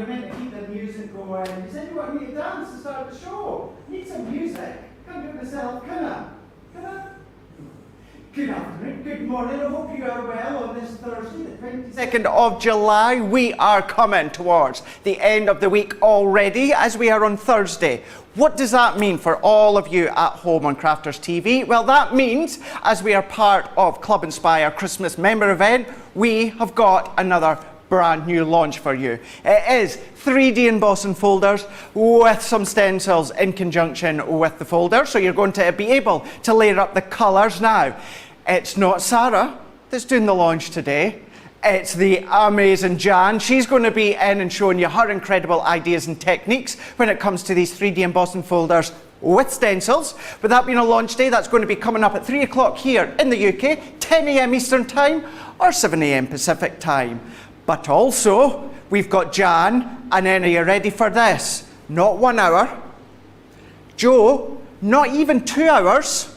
meant to keep the music going. You said you wanted me to dance to start the show. Need some music. Come do it myself. Come on. Come on. Good afternoon, good morning. I hope you are well on this Thursday, the 22nd of July. We are coming towards the end of the week already as we are on Thursday. What does that mean for all of you at home on Crafters TV? Well, that means as we are part of Club Inspire Christmas member event, we have got another brand new launch for you. It is 3D embossing folders with some stencils in conjunction with the folders. So you're going to be able to layer up the colours now. It's not Sarah that's doing the launch today. It's the amazing Jan. She's going to be in and showing you her incredible ideas and techniques when it comes to these 3D embossing folders with stencils. With that being a launch day, that's going to be coming up at 3 o'clock here in the UK, 10 AM Eastern Time or 7 AM Pacific Time. But also, we've got Jan, and then are you ready for this? Not 1 hour. Joe, not even 2 hours.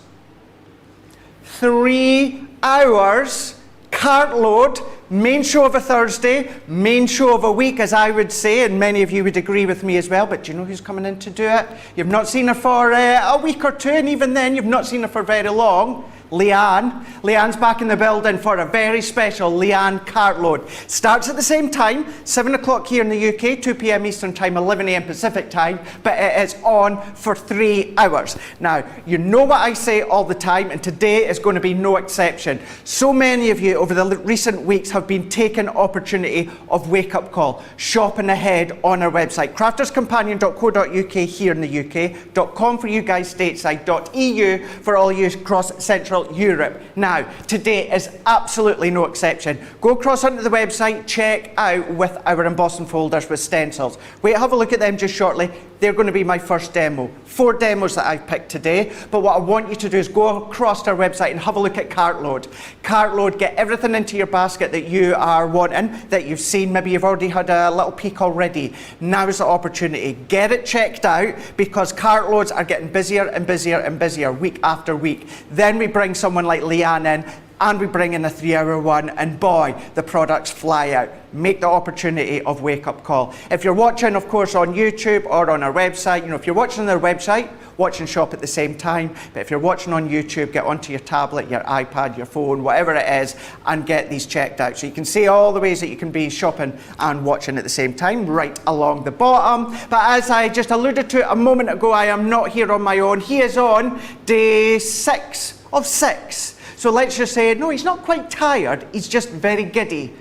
3 hours, cartload, main show of a Thursday, main show of a week, as I would say, and many of you would agree with me as well, but do you know who's coming in to do it? You've not seen her for a week or two, and even then, you've not seen her for very long. Leanne. Leanne's back in the building for a very special Leanne cartload. Starts at the same time, 7 o'clock here in the UK, 2 PM Eastern Time, 11 AM Pacific Time, but it is on for 3 hours. Now, you know what I say all the time, and today is going to be no exception. So many of you over the recent weeks have been taking opportunity of Wake Up Call, shopping ahead on our website, crafterscompanion.co.uk here in the UK, .com for you guys stateside, .eu for all you across Central Europe. Now, today is absolutely no exception. Go across onto the website, check out with our embossing folders with stencils. Wait, have a look at them just shortly. They're going to be my first demo. 4 demos that I've picked today, but what I want you to do is go across our website and have a look at Cartload. Cartload, get everything into your basket that you are wanting, that you've seen. Maybe you've already had a little peek already. Now is the opportunity. Get it checked out, because Cartloads are getting busier and busier and busier week after week. Then we bring someone like Leanne in, and we bring in a 3 hour one, and boy, the products fly out. Make the opportunity of Wake Up Call. If you're watching, of course, on YouTube or on our website, if you're watching on our website, watch and shop at the same time. But if you're watching on YouTube, get onto your tablet, your iPad, your phone, whatever it is, and get these checked out. So you can see all the ways that you can be shopping and watching at the same time, right along the bottom. But as I just alluded to a moment ago, I am not here on my own. He is on day 6 of 6. So let's just say, no, he's not quite tired, he's just very giddy.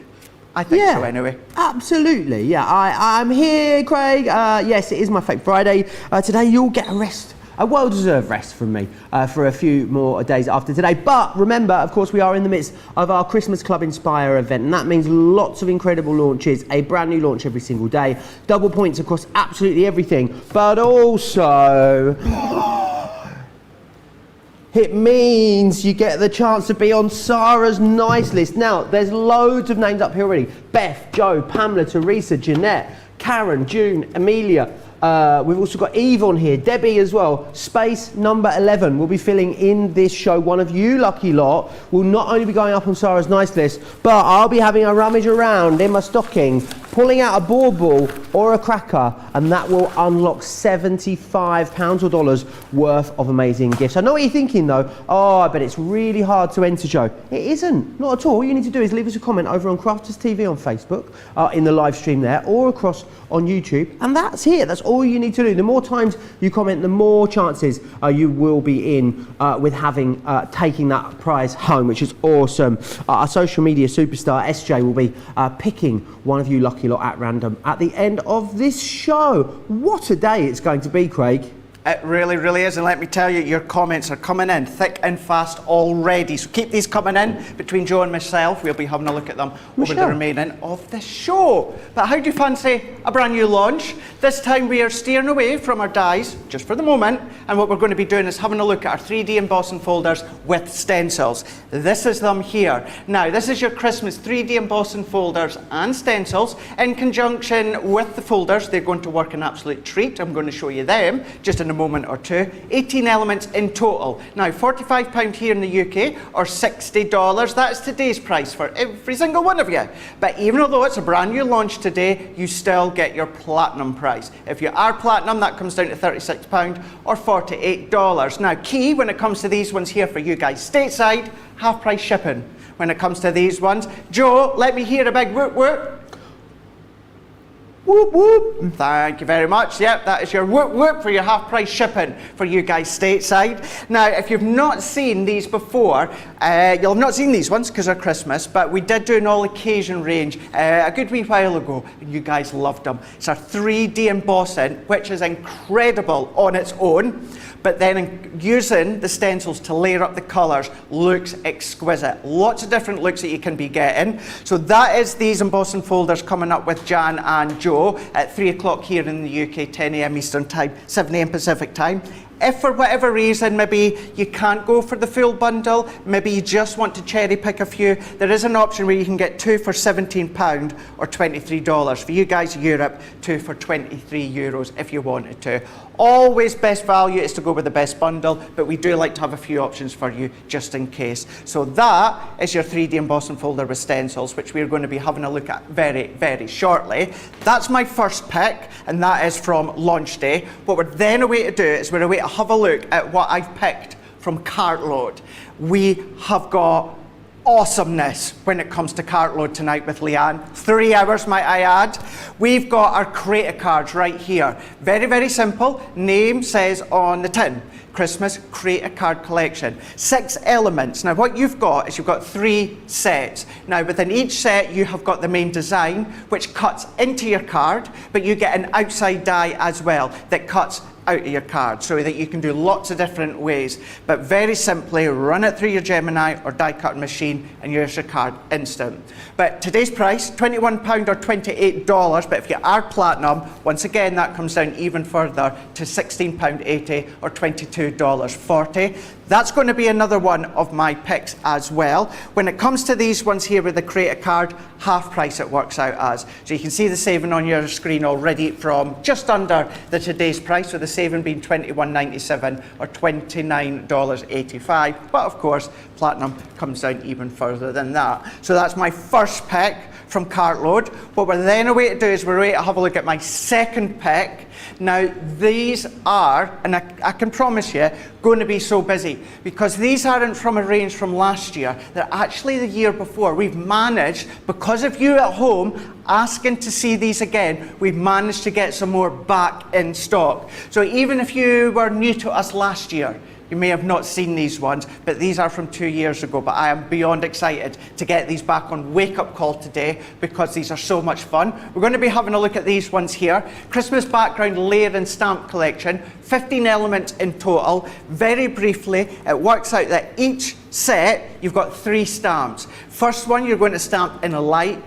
I think so anyway. Absolutely, yeah. I'm here, Craig. Yes, it is my favourite Friday. Today you'll get a rest, a well-deserved rest from me for a few more days after today. But remember, of course, we are in the midst of our Christmas Club Inspire event, and that means lots of incredible launches, a brand new launch every single day, double points across absolutely everything, but also... it means you get the chance to be on Sarah's nice list. Now, there's loads of names up here already. Beth, Joe, Pamela, Teresa, Jeanette, Karen, June, Amelia. We've also got Eve on here, Debbie as well. Space number 11 will be filling in this show. One of you lucky lot will not only be going up on Sarah's nice list, but I'll be having a rummage around in my stocking, pulling out a bauble or a cracker, and that will unlock £75 or dollars worth of amazing gifts. I know what you're thinking though, I bet it's really hard to enter, Joe. It isn't, not at all. All you need to do is leave us a comment over on Crafters TV on Facebook, in the live stream there, or across on YouTube, and that's it. That's all you need to do. The more times you comment, the more chances you will be in with having taking that prize home, which is awesome. Our social media superstar SJ will be picking one of you lucky lot at random at the end of this show. What a day it's going to be, Craig. It really, really is, and let me tell you, your comments are coming in thick and fast already. So keep these coming in between Joe and myself. We'll be having a look at them over the remaining of the show. But how do you fancy a brand new launch? This time we are steering away from our dies, just for the moment, and what we're going to be doing is having a look at our 3D embossing folders with stencils. This is them here. Now, this is your Christmas 3D embossing folders and stencils in conjunction with the folders. They're going to work an absolute treat. I'm going to show you them just in in a moment or two. 18 elements in total. Now, £45 here in the UK or $60. That's today's price for every single one of you. But even although it's a brand new launch today, you still get your platinum price. If you are platinum, that comes down to £36 or $48. Now, key when it comes to these ones here for you guys stateside, half price shipping. When it comes to these ones, Joe, let me hear a big whoop whoop. Whoop whoop. Thank you very much. Yep, that is your whoop whoop for your half price shipping for you guys stateside. Now, if you've not seen these before, you'll have not seen these ones because they're Christmas, but we did do an all occasion range a good wee while ago, and you guys loved them. It's our 3D embossing, which is incredible on its own, but then using the stencils to layer up the colours looks exquisite. Lots of different looks that you can be getting. So that is these embossing folders coming up with Jan and Joe at 3 o'clock here in the UK, 10 AM Eastern Time, 7 AM Pacific Time. If for whatever reason maybe you can't go for the full bundle, maybe you just want to cherry pick a few, there is an option where you can get 2 for £17 or $23. For you guys in Europe, 2 for €23 if you wanted to. Always best value is to go with the best bundle, but we do like to have a few options for you just in case. So that is your 3D embossing folder with stencils, which we're going to be having a look at very, very shortly. That's my first pick, and that is from launch day. What we're then away to do is we're away to have a look at what I've picked from Cartload. We have got awesomeness when it comes to Cartload tonight with Leanne. 3 hours, might I add. We've got our creator cards right here. Very, very simple. Name says on the tin, Christmas Creator Card Collection. 6 elements. Now what you've got is you've got 3 sets. Now within each set you have got the main design which cuts into your card, but you get an outside die as well that cuts out of your card so that you can do lots of different ways. But very simply run it through your Gemini or die cutting machine and use your card instant. But today's price, £21 or $28, but if you are platinum, once again that comes down even further to £16.80 or $22.40. That's going to be another one of my picks as well. When it comes to these ones here with the creator card, half price it works out as. So you can see the saving on your screen already from just under the today's price, with the saving being $21.97 or $29.85. But of course, platinum comes down even further than that. So that's my first pick from Cartload. What we're then away to do is we're away to have a look at my second pick. Now these are, and I can promise you, going to be so busy because these aren't from a range from last year. They're actually the year before. We've managed, because of you at home asking to see these again, we've managed to get some more back in stock. So even if you were new to us last year, you may have not seen these ones, but these are from 2 years ago. But I am beyond excited to get these back on Wake Up Call today because these are so much fun. We're going to be having a look at these ones here. Christmas Background Layer and Stamp Collection, 15 elements in total. Very briefly, it works out that each set, you've got 3 stamps. First one, you're going to stamp in a light.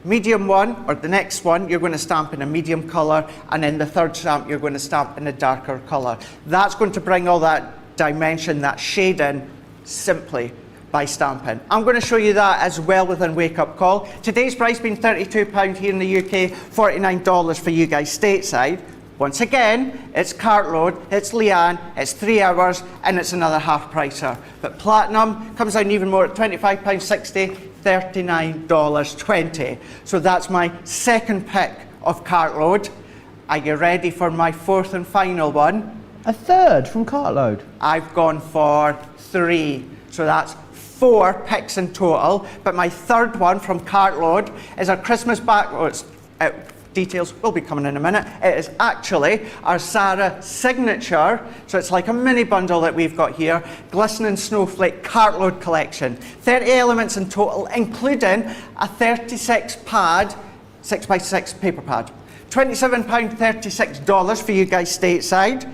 Medium one, or the next one, you're going to stamp in a medium colour, and then the third stamp, you're going to stamp in a darker colour. That's going to bring all that dimension, that shading, simply by stamping. I'm going to show you that as well within Wake Up Call. Today's price being £32 here in the UK, $49 for you guys stateside. Once again, it's Cartload, it's Leanne, it's 3 hours, and it's another half pricer. But platinum comes down even more at £25.60, $39.20. So that's my second pick of Cartload. Are you ready for my fourth and final one? A third from Cartload. I've gone for 3. So that's 4 picks in total. But my third one from Cartload is our Christmas backwards. Details will be coming in a minute. It is actually our Sarah signature. So it's like a mini bundle that we've got here. Glistening Snowflake Cartload Collection. 30 elements in total, including a 36 pad, 6x6 paper pad. $27.36 for you guys stateside.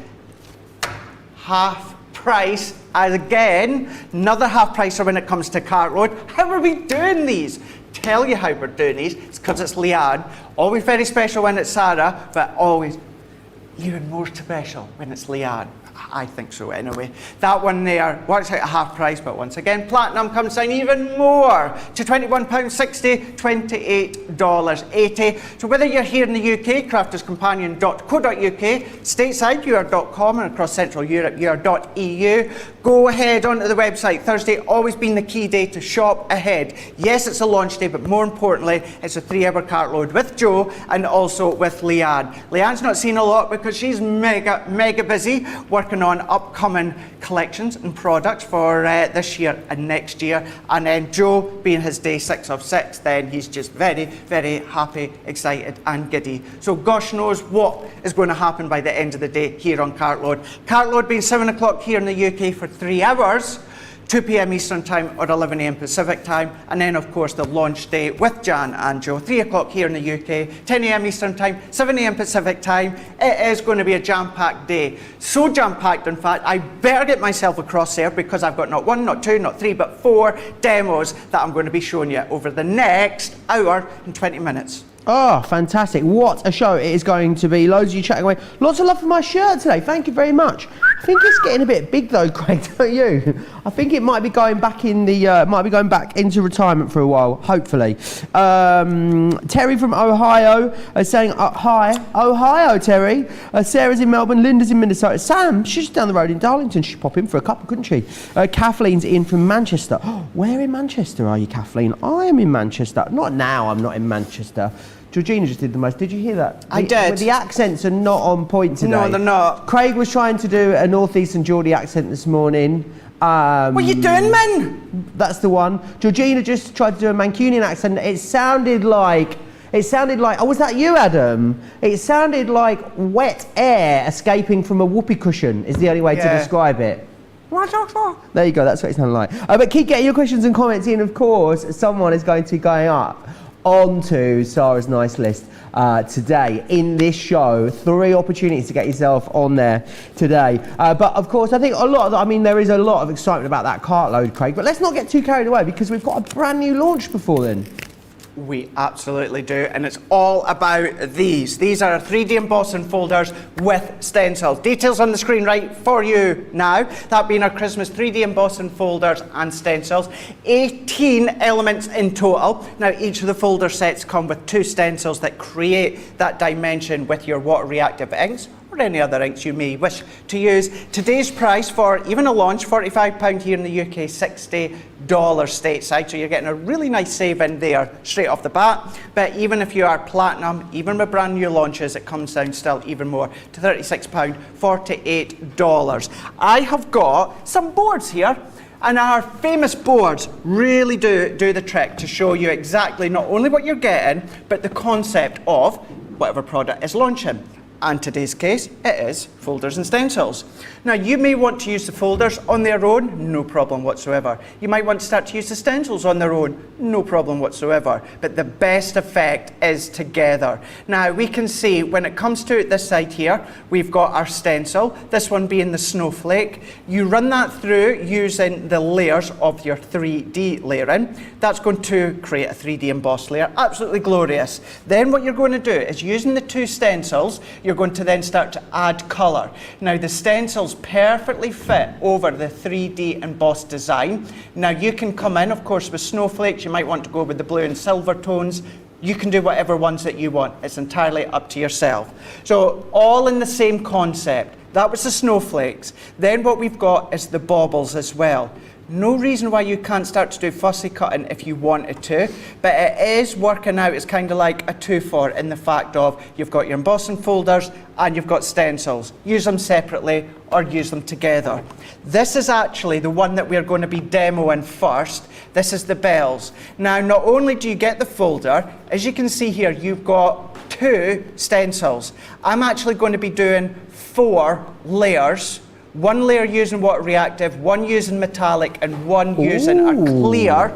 Half price, and again, another half pricer when it comes to Cartload. How are we doing these? Tell you how we're doing these. It's because it's Leanne. Always very special when it's Sarah, but always even more special when it's Leanne. I think so anyway. That one there works out at half price, but once again, platinum comes down even more to £21.60, $28.80. So whether you're here in the UK, crafterscompanion.co.uk, stateside, you are .com, and across Central Europe, you are .eu. Go ahead onto the website. Thursday always been the key day to shop ahead. Yes, it's a launch day, but more importantly, it's a 3-hour cartload with Joe and also with Leanne. Leanne's not seen a lot because she's mega busy working on upcoming collections and products for this year and next year. And then Joe, being his day 6 of 6, then he's just very, very happy, excited and giddy. So gosh knows what is going to happen by the end of the day here on Cartload. Cartload being 7 o'clock here in the UK for 3 hours, 2 p.m. Eastern Time or 11 a.m. Pacific Time, and then of course the launch day with Jan and Joe, 3 o'clock here in the UK, 10 a.m. Eastern Time, 7 a.m. Pacific Time. It is going to be a jam-packed day. So jam-packed, in fact, I better get myself across there because I've got not 1, not 2, not 3, but 4 demos that I'm going to be showing you over the next hour and 20 minutes. Oh, fantastic. What a show it is going to be. Loads of you chatting away. Lots of love for my shirt today. Thank you very much. I think it's getting a bit big though, Craig, don't you? I think it might be going back in the into retirement for a while, hopefully. Terry from Ohio is saying hi. Ohio, Terry. Sarah's in Melbourne, Linda's in Minnesota. Sam, she's just down the road in Darlington. She'd pop in for a couple, couldn't she? Kathleen's in from Manchester. Where in Manchester are you, Kathleen? I am in Manchester. Not now, I'm not in Manchester. Georgina just did the most. Did you hear that? I did. The accents are not on point today. No, they're not. Craig was trying to do a northeastern Geordie accent this morning. What are you doing, man? That's the one. Georgina just tried to do a Mancunian accent. It sounded like, oh, was that you, Adam? It sounded like wet air escaping from a whoopee cushion is the only way to describe it. There you go, that's what it sounded like. But keep getting your questions and comments in, of course. Someone is going to be going up onto Sarah's nice list today in this show. 3 opportunities to get yourself on there today. But of course, I think there is a lot of excitement about that cartload, Craig. But let's not get too carried away because we've got a brand new launch before then. We absolutely do, and it's all about these. These are 3D embossing folders with stencils. Details on the screen right for you now. That being our Christmas 3D embossing folders and stencils. 18 elements in total. Now each of the folder sets come with 2 stencils that create that dimension with your water reactive inks, or any other inks you may wish to use. Today's price for even a launch, £45 here in the UK, $60 stateside, so you're getting a really nice saving there straight off the bat. But even if you are platinum, even with brand new launches, it comes down still even more to £36, $48. I have got some boards here, and our famous boards really do the trick to show you exactly not only what you're getting, but the concept of whatever product is launching. And today's case, it is folders and stencils. Now, you may want to use the folders on their own, no problem whatsoever. You might want to start to use the stencils on their own, no problem whatsoever. But the best effect is together. Now, we can see when it comes to this side here, we've got our stencil, this one being the snowflake. You run that through using the layers of your 3D layering. That's going to create a 3D embossed layer, absolutely glorious. Then what you're going to do is using the 2 stencils, you're going to then start to add colour. Now the stencils perfectly fit over the 3D embossed design. Now you can come in, of course, with snowflakes. You might want to go with the blue and silver tones. You can do whatever ones that you want. It's entirely up to yourself. So all in the same concept. That was the snowflakes. Then what we've got is the baubles as well. No reason why you can't start to do fussy cutting if you wanted to, but it is working out as kind of like a 2-for in the fact of you've got your embossing folders and you've got stencils. Use them separately or use them together. This is actually the one that we're going to be demoing first. This is the bells. Now, not only do you get the folder, as you can see here, you've got 2 stencils. I'm actually going to be doing 4 layers. 1 layer using water reactive, 1 using metallic, and 1 using a clear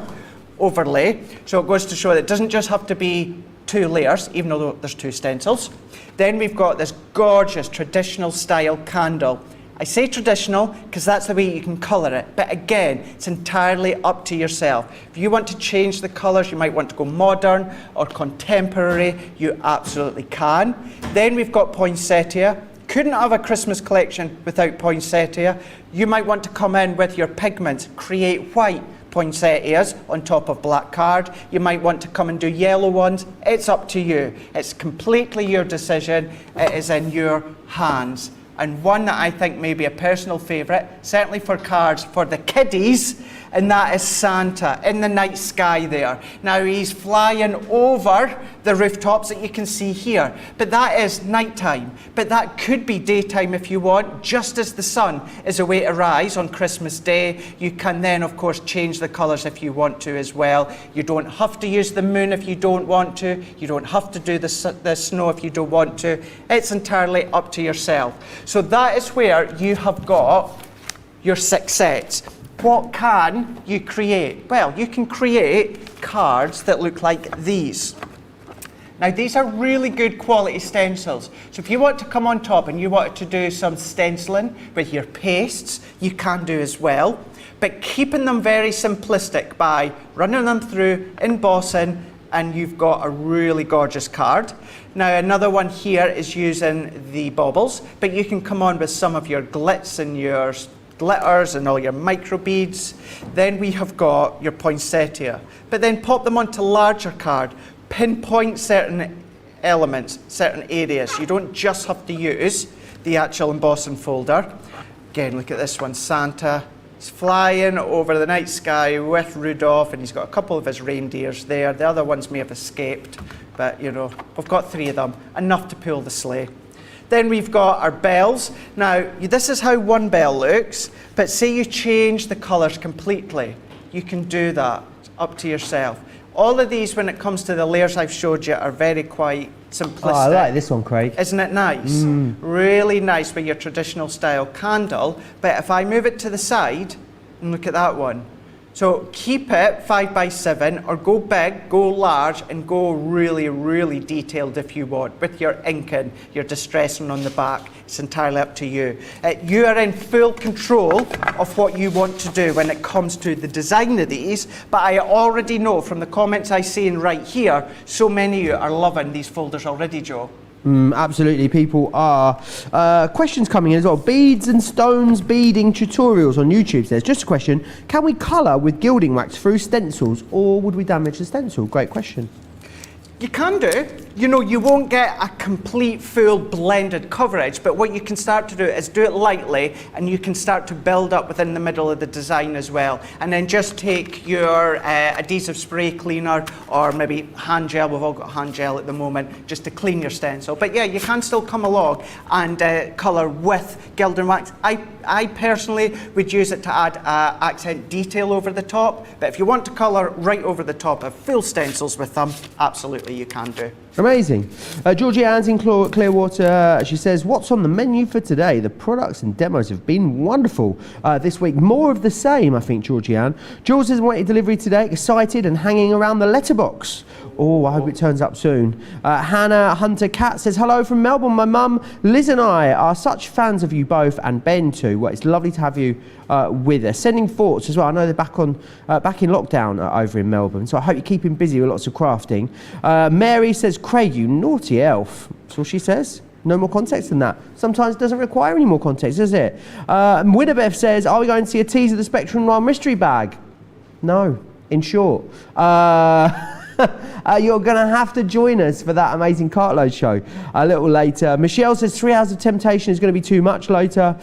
overlay. So it goes to show that it doesn't just have to be 2 layers, even though there's 2 stencils. Then we've got this gorgeous traditional style candle. I say traditional because that's the way you can colour it, but again, it's entirely up to yourself. If you want to change the colours, you might want to go modern or contemporary, you absolutely can. Then we've got poinsettia, couldn't have a Christmas collection without poinsettia. You might want to come in with your pigments, create white poinsettias on top of black card. You might want to come and do yellow ones. It's up to you. It's completely your decision. It is in your hands. And one that I think may be a personal favourite, certainly for cards for the kiddies, and that is Santa in the night sky there. Now he's flying over the rooftops that you can see here, but that is nighttime. But that could be daytime if you want, just as the sun is away to rise on Christmas Day. You can then, of course, change the colours if you want to as well. You don't have to use the moon if you don't want to. You don't have to do the snow if you don't want to. It's entirely up to yourself. So that is where you have got your 6 sets. What can you create? Well, you can create cards that look like these. Now, these are really good quality stencils. So if you want to come on top and you wanted to do some stenciling with your pastes, you can do as well. But keeping them very simplistic by running them through embossing, and you've got a really gorgeous card. Now, another one here is using the baubles, but you can come on with some of your glitz and your glitters and all your micro beads. Then we have got your poinsettia, but then pop them onto larger card, pinpoint certain elements, certain areas. You don't just have to use the actual embossing folder. Again, look at this one, Santa. He's flying over the night sky with Rudolph, and he's got a couple of his reindeers there. The other ones may have escaped, but you know, we've got 3 of them, enough to pull the sleigh. Then we've got our bells. Now, this is how one bell looks, but say you change the colours completely. You can do that. It's up to yourself. All of these, when it comes to the layers I've showed you, are very quite simplistic. Oh, I like this one, Craig. Isn't it nice? Really nice with your traditional style candle. But if I move it to the side, and look at that one. So keep it 5 by 7, or go big, go large, and go really, really detailed if you want, with your inking, your distressing on the back. It's entirely up to you. You are in full control of what you want to do when it comes to the design of these, but I already know from the comments I see in right here, so many of you are loving these folders already, Joe. Absolutely, people are. Questions coming in as well. Beads and stones beading tutorials on YouTube. There's just a question. Can we colour with gilding wax through stencils, or would we damage the stencil? Great question. You can do. You know, you won't get a complete, full blended coverage, but what you can start to do is do it lightly, and you can start to build up within the middle of the design as well. And then just take your adhesive spray cleaner, or maybe hand gel. We've all got hand gel at the moment, just to clean your stencil. But yeah, you can still come along and colour with gilding wax. I personally would use it to add accent detail over the top, but if you want to colour right over the top of full stencils with them, absolutely you can do. Amazing. Georgie Ann's in Clearwater. She says, what's on the menu for today? The products and demos have been wonderful this week. More of the same, I think, Georgie Ann. Jules is waiting delivery today, excited and hanging around the letterbox. Oh, I hope it turns up soon. Hannah Hunter Cat says, hello from Melbourne. My mum, Liz and I are such fans of you both, and Ben too. Well, it's lovely to have you with us. Sending thoughts as well. I know they're back in lockdown over in Melbourne, so I hope you're keeping busy with lots of crafting. Mary says, Craig, you naughty elf. That's all she says. No more context than that. Sometimes it doesn't require any more context, does it? Winnebeth says, are we going to see a tease of the Spectrum Noir mystery bag? No, in short. You're going to have to join us for that amazing cartload show a little later. Michelle says 3 hours of temptation is going to be too much later.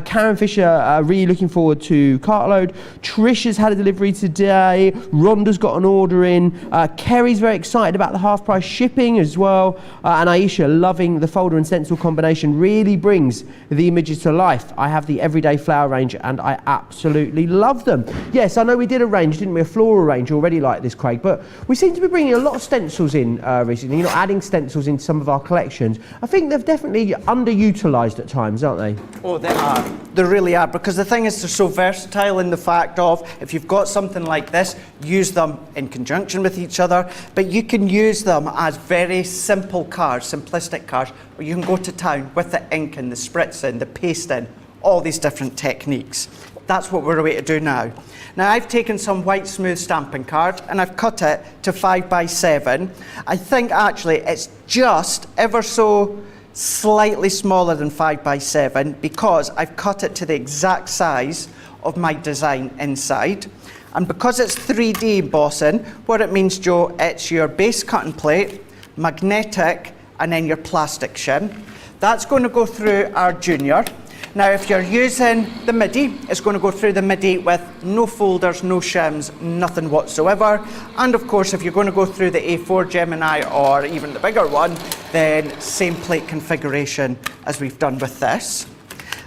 Karen Fisher, really looking forward to cartload. Trish has had a delivery today. Rhonda's got an order in. Kerry's very excited about the half price shipping as well. And Aisha, loving the folder and stencil combination, really brings the images to life. I have the everyday flower range and I absolutely love them. Yes, I know we did a range, didn't we? A floral range already like this, Craig, but we seem to be bringing a lot of stencils in recently, adding stencils into some of our collections. I think they've definitely underutilised at times, aren't they? Oh, they are. They really are, because the thing is they're so versatile in the fact of, if you've got something like this, use them in conjunction with each other, but you can use them as very simple cards, simplistic cards, or you can go to town with the ink and the spritzing, the pasting, all these different techniques. That's what we're away to do now. Now, I've taken some white smooth stamping card and I've cut it to 5 by 7. I think actually it's just ever so slightly smaller than 5x7 because I've cut it to the exact size of my design inside. And because it's 3D embossing, what it means, Joe, it's your base cutting plate, magnetic, and then your plastic shim. That's going to go through our junior. Now, if you're using the MIDI, it's going to go through the MIDI with no folders, no shims, nothing whatsoever. And of course, if you're going to go through the A4 Gemini or even the bigger one, then same plate configuration as we've done with this.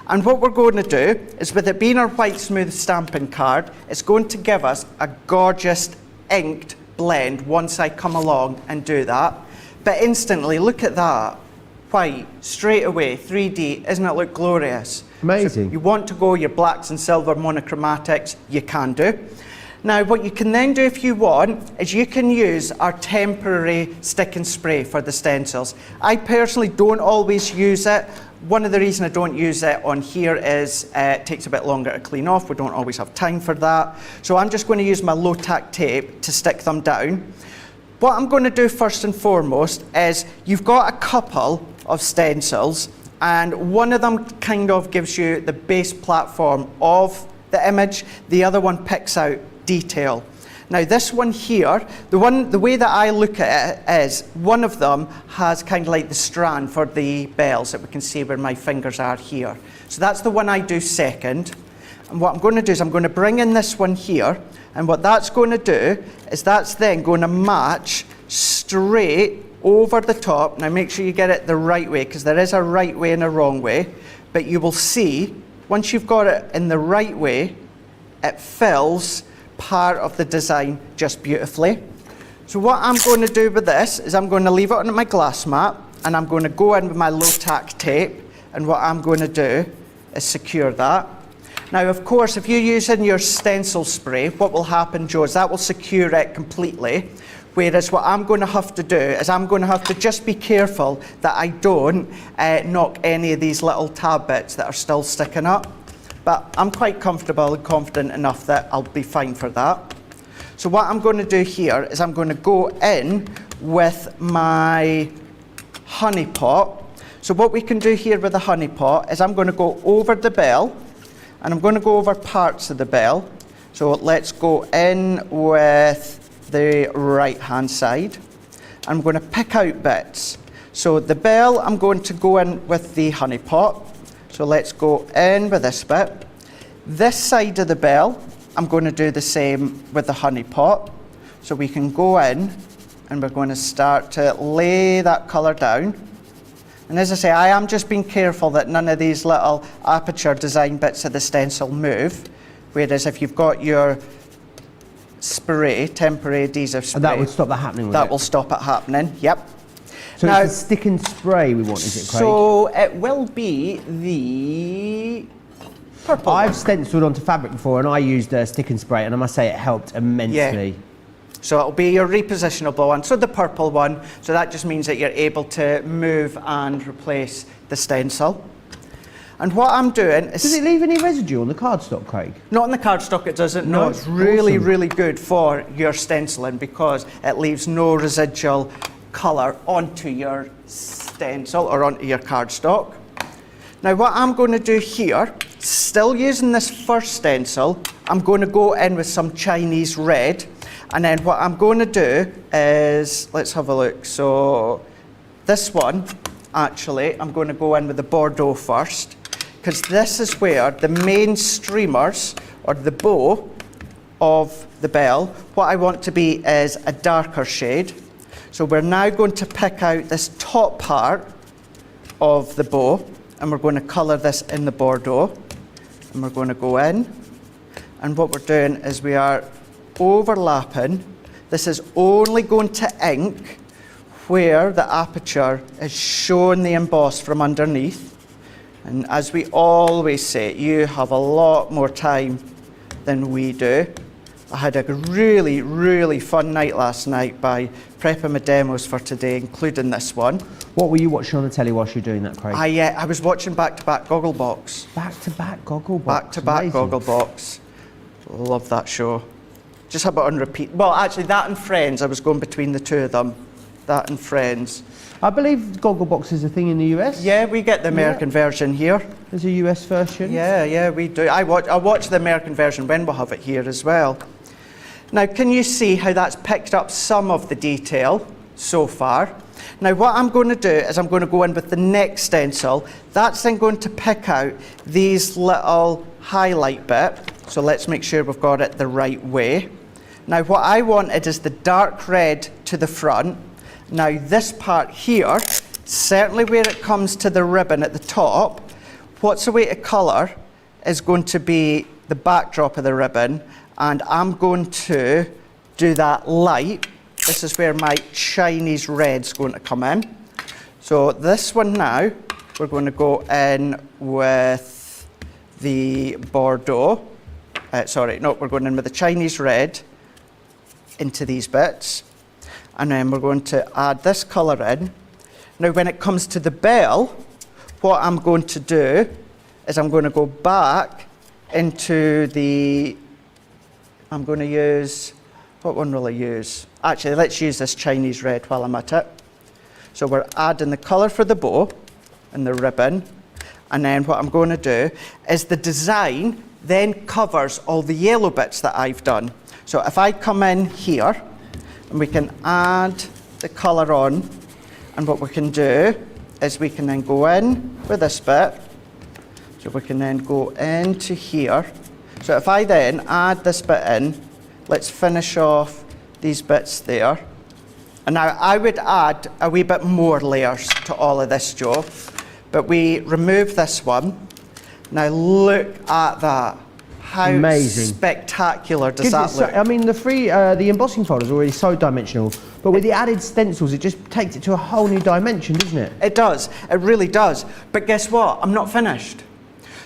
And what we're going to do is, with it being our white smooth stamping card, it's going to give us a gorgeous inked blend once I come along and do that. But instantly, look at that. White, straight away, 3D, doesn't it look glorious? Amazing. So you want to go your blacks and silver monochromatics, you can do. Now, what you can then do if you want is you can use our temporary stick and spray for the stencils. I personally don't always use it. One of the reasons I don't use it on here is it takes a bit longer to clean off. We don't always have time for that. So I'm just going to use my low tack tape to stick them down. What I'm going to do first and foremost is you've got a couple of stencils, and one of them kind of gives you the base platform of the image. The other one picks out detail. Now this one here, the way that I look at it is one of them has kind of like the strand for the bells that we can see where my fingers are here. So that's the one I do second. And what I'm going to do is I'm going to bring in this one here, and what that's going to do is that's then going to match straight over the top. Now make sure you get it the right way, because there is a right way and a wrong way, but you will see once you've got it in the right way, it fills part of the design just beautifully. So what I'm going to do with this is I'm going to leave it on my glass mat, and I'm going to go in with my low tack tape, and what I'm going to do is secure that. Now, of course, if you're using your stencil spray, what will happen, Joe, is that will secure it completely. Whereas what I'm going to have to do is I'm going to have to just be careful that I don't knock any of these little tab bits that are still sticking up. But I'm quite comfortable and confident enough that I'll be fine for that. So what I'm going to do here is I'm going to go in with my honey pot. So what we can do here with the honey pot is I'm going to go over the bell, and I'm going to go over parts of the bell. So let's go in with the right hand side. I'm going to pick out bits. So the bell, I'm going to go in with the honey pot. So let's go in with this bit. This side of the bell, I'm going to do the same with the honey pot. So we can go in and we're going to start to lay that colour down. And as I say, I am just being careful that none of these little aperture design bits of the stencil move. Whereas if you've got your spray, temporary adhesive spray, that would stop that happening, that will stop it happening, yep. So now, it's the stick and spray we want, is it, Craig? So it will be the purple I've one. stenciled onto fabric before, and I used stick and spray, and I must say it helped immensely. Yeah. So it'll be your repositionable one, so the purple one. So that just means that you're able to move and replace the stencil. And what I'm doing is... Does it leave any residue on the cardstock, Craig? Not on the cardstock, it doesn't. No, No, it's really, awesome. really good for your stenciling because it leaves no residual colour onto your stencil or onto your cardstock. Now what I'm going to do here, still using this first stencil, I'm going to go in with some Chinese red, and then what I'm going to do is, let's have a look. So this one, actually, I'm going to go in with the Bordeaux first, because this is where the main streamers, or the bow of the bell, what I want to be is a darker shade. So we're now going to pick out this top part of the bow, and we're going to colour this in the Bordeaux, and we're going to go in, and what we're doing is we are overlapping. This is only going to ink where the aperture is showing the emboss from underneath. And as we always say, you have a lot more time than we do. I had a really, really fun night last night by prepping my demos for today, including this one. What were you watching on the telly whilst you were doing that, Craig? I was watching back-to-back Gogglebox. Back-to-back Gogglebox. Back-to-back Amazing. Gogglebox. Love that show. Just have it on repeat. Well, actually, that and Friends, I was going between the two of them. That and Friends. I believe Gogglebox is a thing in the US. Yeah, we get the American version here. There's a US version. Yeah, we do. I watch the American version when we'll have it here as well. Now, can you see how that's picked up some of the detail so far? Now, what I'm going to do is I'm going to go in with the next stencil. That's then going to pick out these little highlight bit. So let's make sure we've got it the right way. Now, what I wanted is the dark red to the front. Now, this part here, certainly where it comes to the ribbon at the top, what's the way to colour is going to be the backdrop of the ribbon, and I'm going to do that light. This is where my Chinese red's going to come in. So this one now, we're going to go in with the Bordeaux. We're going in with the Chinese red into these bits. And then we're going to add this colour in. Now, when it comes to the bell, what I'm going to do is I'm going to go back into the, I'm going to use, what one will I use? Actually, let's use this Chinese red while I'm at it. So we're adding the colour for the bow and the ribbon. And then what I'm going to do is the design then covers all the yellow bits that I've done. So if I come in here, and we can add the colour on, and what we can do is we can then go in with this bit. So we can then go into here. So if I then add this bit in, let's finish off these bits there. And now I would add a wee bit more layers to all of this, Joe. But we remove this one. Now look at that. How amazing. Spectacular does that look? I mean, the embossing folder is already so dimensional, but with the added stencils, it just takes it to a whole new dimension, doesn't it? It does. It really does. But guess what? I'm not finished.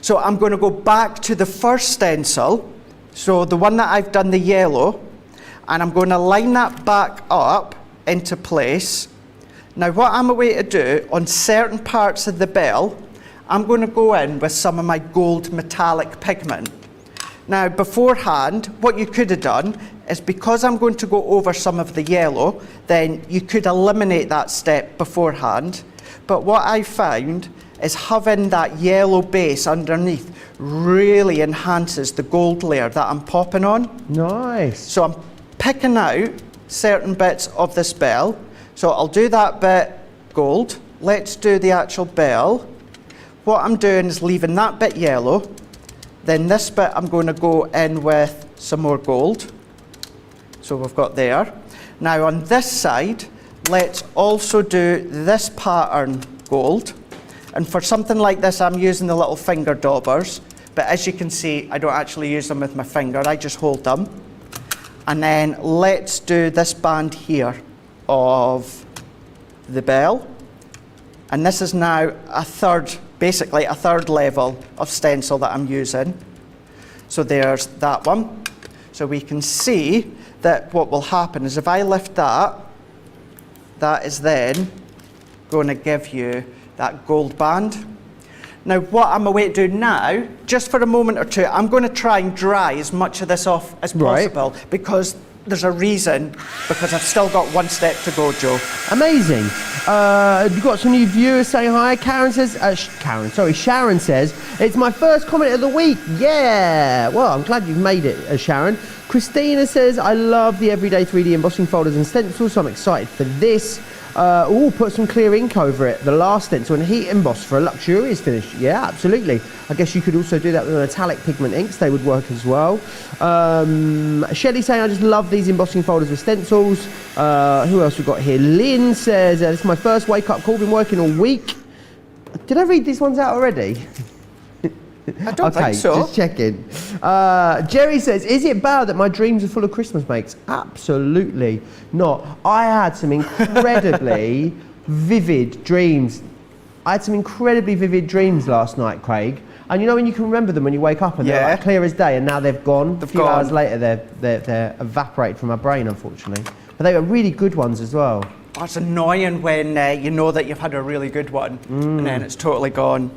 So I'm going to go back to the first stencil, so the one that I've done the yellow, and I'm going to line that back up into place. Now, what I'm away to do on certain parts of the bell, I'm going to go in with some of my gold metallic pigment. Now, beforehand, what you could have done is, because I'm going to go over some of the yellow, then you could eliminate that step beforehand. But what I found is having that yellow base underneath really enhances the gold layer that I'm popping on. Nice. So I'm picking out certain bits of this bell. So I'll do that bit gold. Let's do the actual bell. What I'm doing is leaving that bit yellow. Then this bit I'm going to go in with some more gold. So we've got there. Now on this side, let's also do this pattern gold. And for something like this, I'm using the little finger daubers. But as you can see, I don't actually use them with my finger, I just hold them. And then let's do this band here of the bell. And this is now basically a third level of stencil that I'm using. So there's that one. So we can see that what will happen is if I lift that, that is then going to give you that gold band. Now what I'm away to do now, just for a moment or two, I'm going to try and dry as much of this off as possible, because there's a reason, because I've still got one step to go, Joe. Amazing. You've got some new viewers saying hi. Sharon says, it's my first comment of the week. Yeah. Well, I'm glad you've made it, Sharon. Christina says, I love the everyday 3D embossing folders and stencils, so I'm excited for this. Put some clear ink over it, the last stencil, and heat emboss for a luxurious finish. Yeah, absolutely. I guess you could also do that with metallic pigment inks. They would work as well. Shelley saying, I just love these embossing folders with stencils. Who else we got here? Lynn says, this is my first wake-up call. Been working all week. Did I read these ones out already? I don't think so. Just checking. Jerry says, is it bad that my dreams are full of Christmas makes? Absolutely not. I had some incredibly vivid dreams. I had some incredibly vivid dreams last night, Craig. And you know when you can remember them when you wake up and they're like clear as day, and now they've gone. A few hours later, they're evaporated from my brain, unfortunately. But they were really good ones as well. Oh, it's annoying when you know that you've had a really good one and then it's totally gone.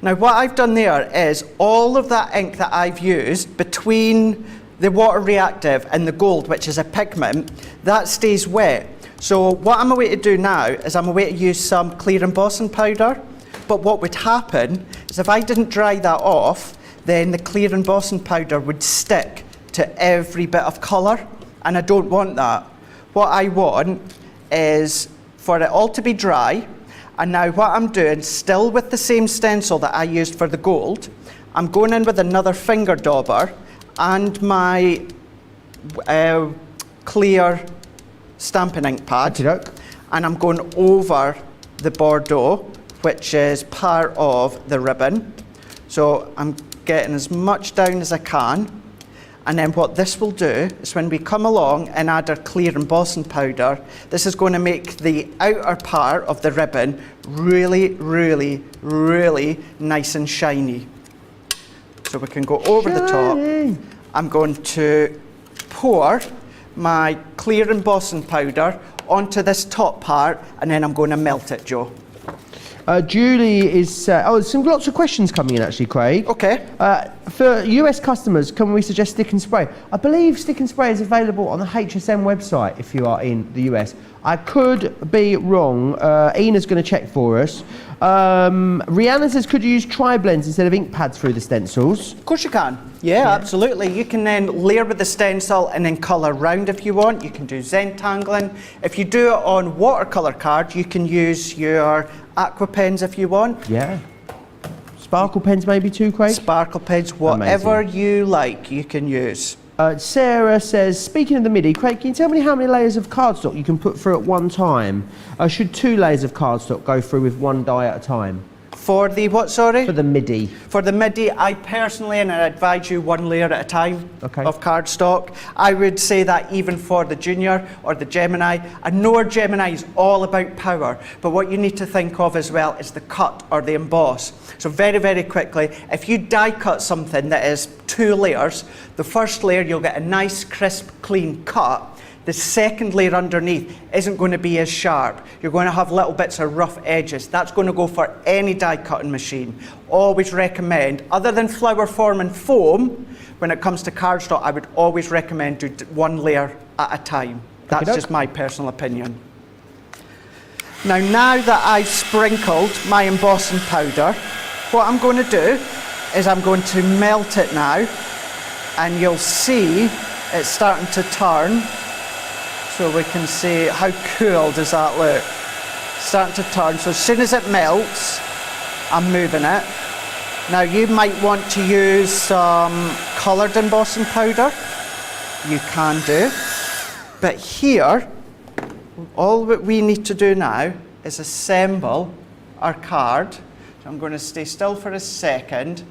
Now what I've done there is all of that ink that I've used between the water reactive and the gold, which is a pigment, that stays wet. So what I'm away to do now is I'm away to use some clear embossing powder. But what would happen is if I didn't dry that off, then the clear embossing powder would stick to every bit of colour, and I don't want that. What I want is for it all to be dry, and now what I'm doing, still with the same stencil that I used for the gold, I'm going in with another finger dauber and my clear stamping ink pad, Okey-doke. and I'm going over the Bordeaux, which is part of the ribbon. So I'm getting as much down as I can. And then what this will do is when we come along and add our clear embossing powder, this is going to make the outer part of the ribbon really, really, really nice and shiny. So we can go over the top. I'm going to pour my clear embossing powder onto this top part, and then I'm going to melt it, Joe. Julie is... there's lots of questions coming in, actually, Craig. Okay. For US customers, can we suggest stick and spray? I believe stick and spray is available on the HSM website if you are in the US. I could be wrong. Ina's going to check for us. Rihanna says, could you use tri-blends instead of ink pads through the stencils? Of course you can. Yeah, absolutely. You can then layer with the stencil and then colour round if you want. You can do Zentangling. If you do it on watercolour card, you can use your aqua pens if you want. Yeah. Sparkle pens maybe too, Craig? Sparkle pens, whatever you like, you can use. Sarah says, speaking of the MIDI, Craig, can you tell me how many layers of cardstock you can put through at one time? Should 2 layers of cardstock go through with 1 die at a time? For the what, sorry? For the MIDI. For the MIDI, I personally, and I advise you 1 layer at a time of cardstock. I would say that even for the Junior or the Gemini. I know our Gemini is all about power, but what you need to think of as well is the cut or the emboss. So very, very quickly, if you die cut something that is 2 layers, the first layer you'll get a nice, crisp, clean cut. The second layer underneath isn't going to be as sharp. You're going to have little bits of rough edges. That's going to go for any die cutting machine. Always recommend, other than flower form and foam, when it comes to cardstock, I would always recommend do 1 layer at a time. That's just my personal opinion. Now that I've sprinkled my embossing powder, what I'm going to do is I'm going to melt it now, and you'll see it's starting to turn. So we can see how cool does that look. Starting to turn. So as soon as it melts, I'm moving it. Now you might want to use some coloured embossing powder. You can do. But here, all that we need to do now is assemble our card. So I'm going to stay still for a second.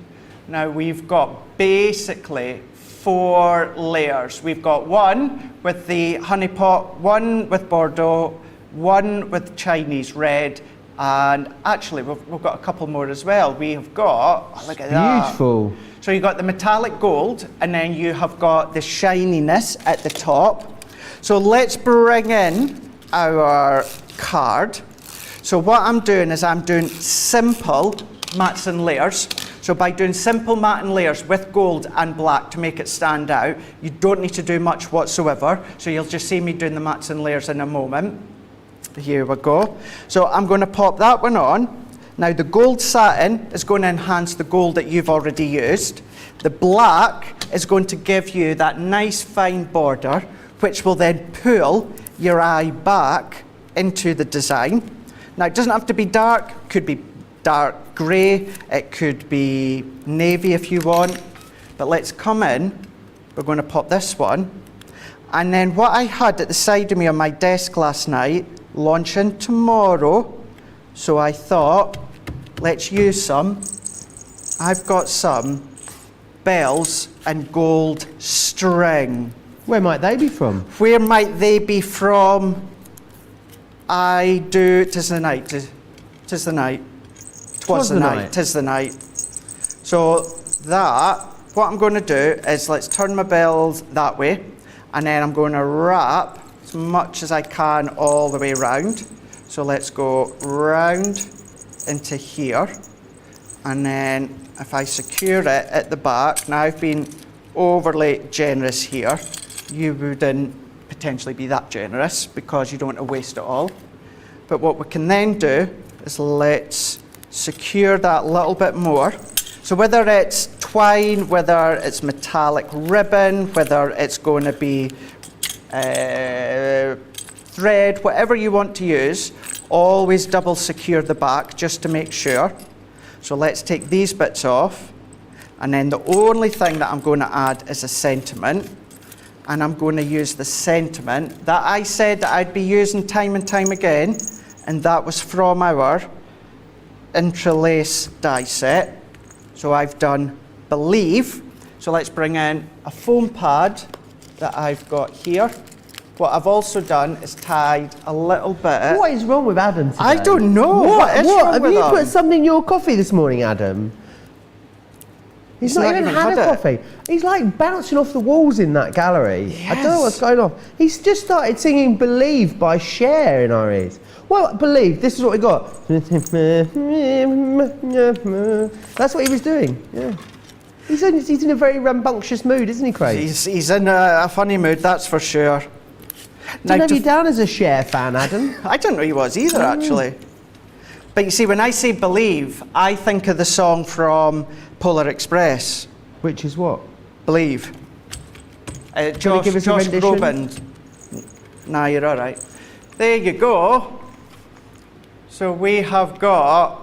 Now we've got basically 4 layers. We've got 1 with the honey pot, 1 with Bordeaux, 1 with Chinese red, and actually we've got a couple more as well. We have got, oh, look at that. Beautiful. So you've got the metallic gold, and then you have got the shininess at the top. So let's bring in our card. So what I'm doing is I'm doing simple mats and layers. So by doing simple matte and layers with gold and black to make it stand out, you don't need to do much whatsoever. So you'll just see me doing the mats and layers in a moment. Here we go. So I'm going to pop that one on. Now the gold satin is going to enhance the gold that you've already used. The black is going to give you that nice fine border, which will then pull your eye back into the design. Now it doesn't have to be dark, could be dark grey, it could be navy if you want, but let's come in. We're going to pop this one, and then what I had at the side of me on my desk last night, launching tomorrow, so I thought let's use some. I've got some bells and gold string. Where might they be from? Where might they be from? I do, 'tis the night, 'tis the night. 'Twas the night, 'tis the night. So that, what I'm going to do is let's turn my bells that way, and then I'm going to wrap as much as I can all the way round. So let's go round into here, and then if I secure it at the back, now I've been overly generous here, you wouldn't potentially be that generous because you don't want to waste it all. But what we can then do is let's secure that a little bit more. So whether it's twine, whether it's metallic ribbon, whether it's going to be thread, whatever you want to use, always double secure the back just to make sure. So let's take these bits off, and then the only thing that I'm going to add is a sentiment, and I'm going to use the sentiment that I said that I'd be using time and time again, and that was from our interlace die set. So I've done believe. So let's bring in a foam pad that I've got here. What I've also done is tied a little bit. What is wrong with Adam today? I don't know. What is wrong Have with you him? put something in your coffee this morning, Adam? He's not even had a coffee. He's like bouncing off the walls in that gallery. Yes. I don't know what's going on. He's just started singing Believe by Cher in our ears. Well, Believe, this is what we got. That's what he was doing, yeah. He's in a very rambunctious mood, isn't he, Craig? He's in a funny mood, that's for sure. Didn't have you down as a Cher fan, Adam? I didn't know he was either, actually. But you see, when I say believe, I think of the song from Polar Express. Which is what? Believe. Josh Groban. Nah, you're all right. There you go. So we have got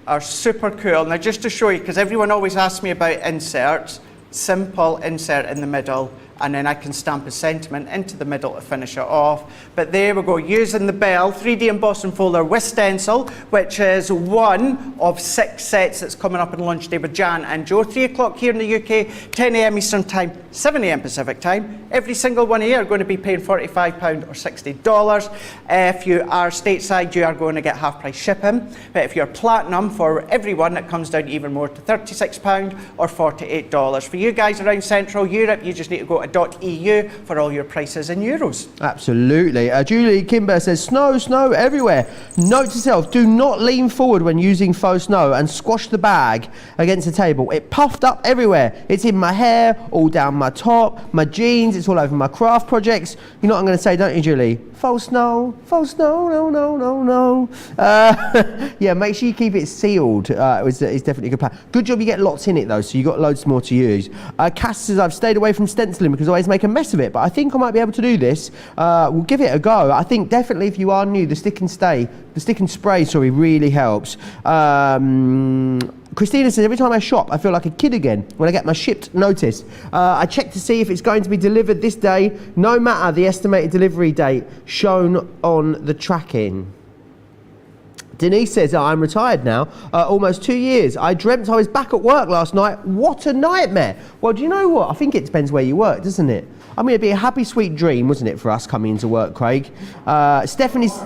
our super cool. Now, just to show you, because everyone always asks me about inserts, simple insert in the middle, and then I can stamp a sentiment into the middle to finish it off. But there we go, using the Bell 3D embossing folder with stencil, which is one of 6 sets that's coming up on launch day with Jan and Joe. 3 o'clock here in the UK, 10 a.m. Eastern Time, 7 a.m. Pacific Time. Every single one of you are going to be paying £45 or $60. If you are stateside, you are going to get half price shipping. But if you're platinum, for everyone, it comes down even more to £36 or $48. For you guys around Central Europe, you just need to go to .eu for all your prices in euros. Absolutely. Julie Kimber says, snow everywhere. Note to self, do not lean forward when using faux snow and squash the bag against the table. It puffed up everywhere. It's in my hair, all down my top, my jeans, it's all over my craft projects. You know what I'm going to say, don't you, Julie? Faux snow, no. Yeah, make sure you keep it sealed. It's definitely a good plan. Good job you get lots in it though, so you got loads more to use. Cass says, I've stayed away from stenciling because I always make a mess of it, but I think I might be able to do this. We'll give it a go. I think definitely if you are new, the stick and spray, really helps. Christina says, every time I shop, I feel like a kid again when I get my shipped notice. I check to see if it's going to be delivered this day, no matter the estimated delivery date shown on the tracking. Denise says, I'm retired now, almost 2 years. I dreamt I was back at work last night. What a nightmare. Well, do you know what? I think it depends where you work, doesn't it? I mean, it'd be a happy, sweet dream, wasn't it, for us coming into work, Craig? Stephanie's...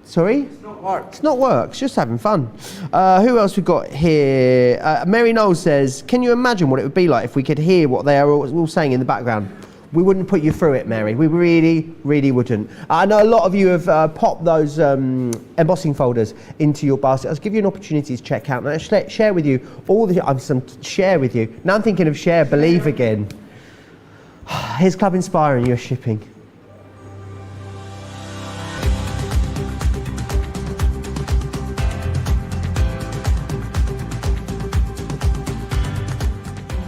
Sorry? It's not work. It's not work. It's just having fun. Who else we got here? Mary Knowles says, can you imagine what it would be like if we could hear what they are all saying in the background? We wouldn't put you through it, Mary. We really, really wouldn't. I know a lot of you have popped those embossing folders into your basket. I'll give you an opportunity to check out. Now, share with you all the... share with you. Now I'm thinking of share, believe again. Here's Club Inspire and you're shipping.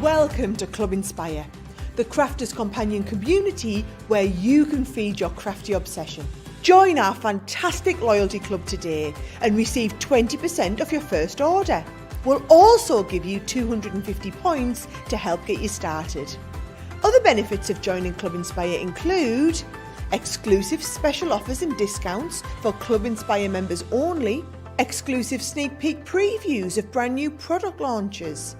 Welcome to Club Inspire, the crafters' companion community where you can feed your crafty obsession. Join our fantastic loyalty club today and receive 20% off your first order. We'll also give you 250 points to help get you started. Other benefits of joining Club Inspire include exclusive special offers and discounts for Club Inspire members only, exclusive sneak peek previews of brand new product launches,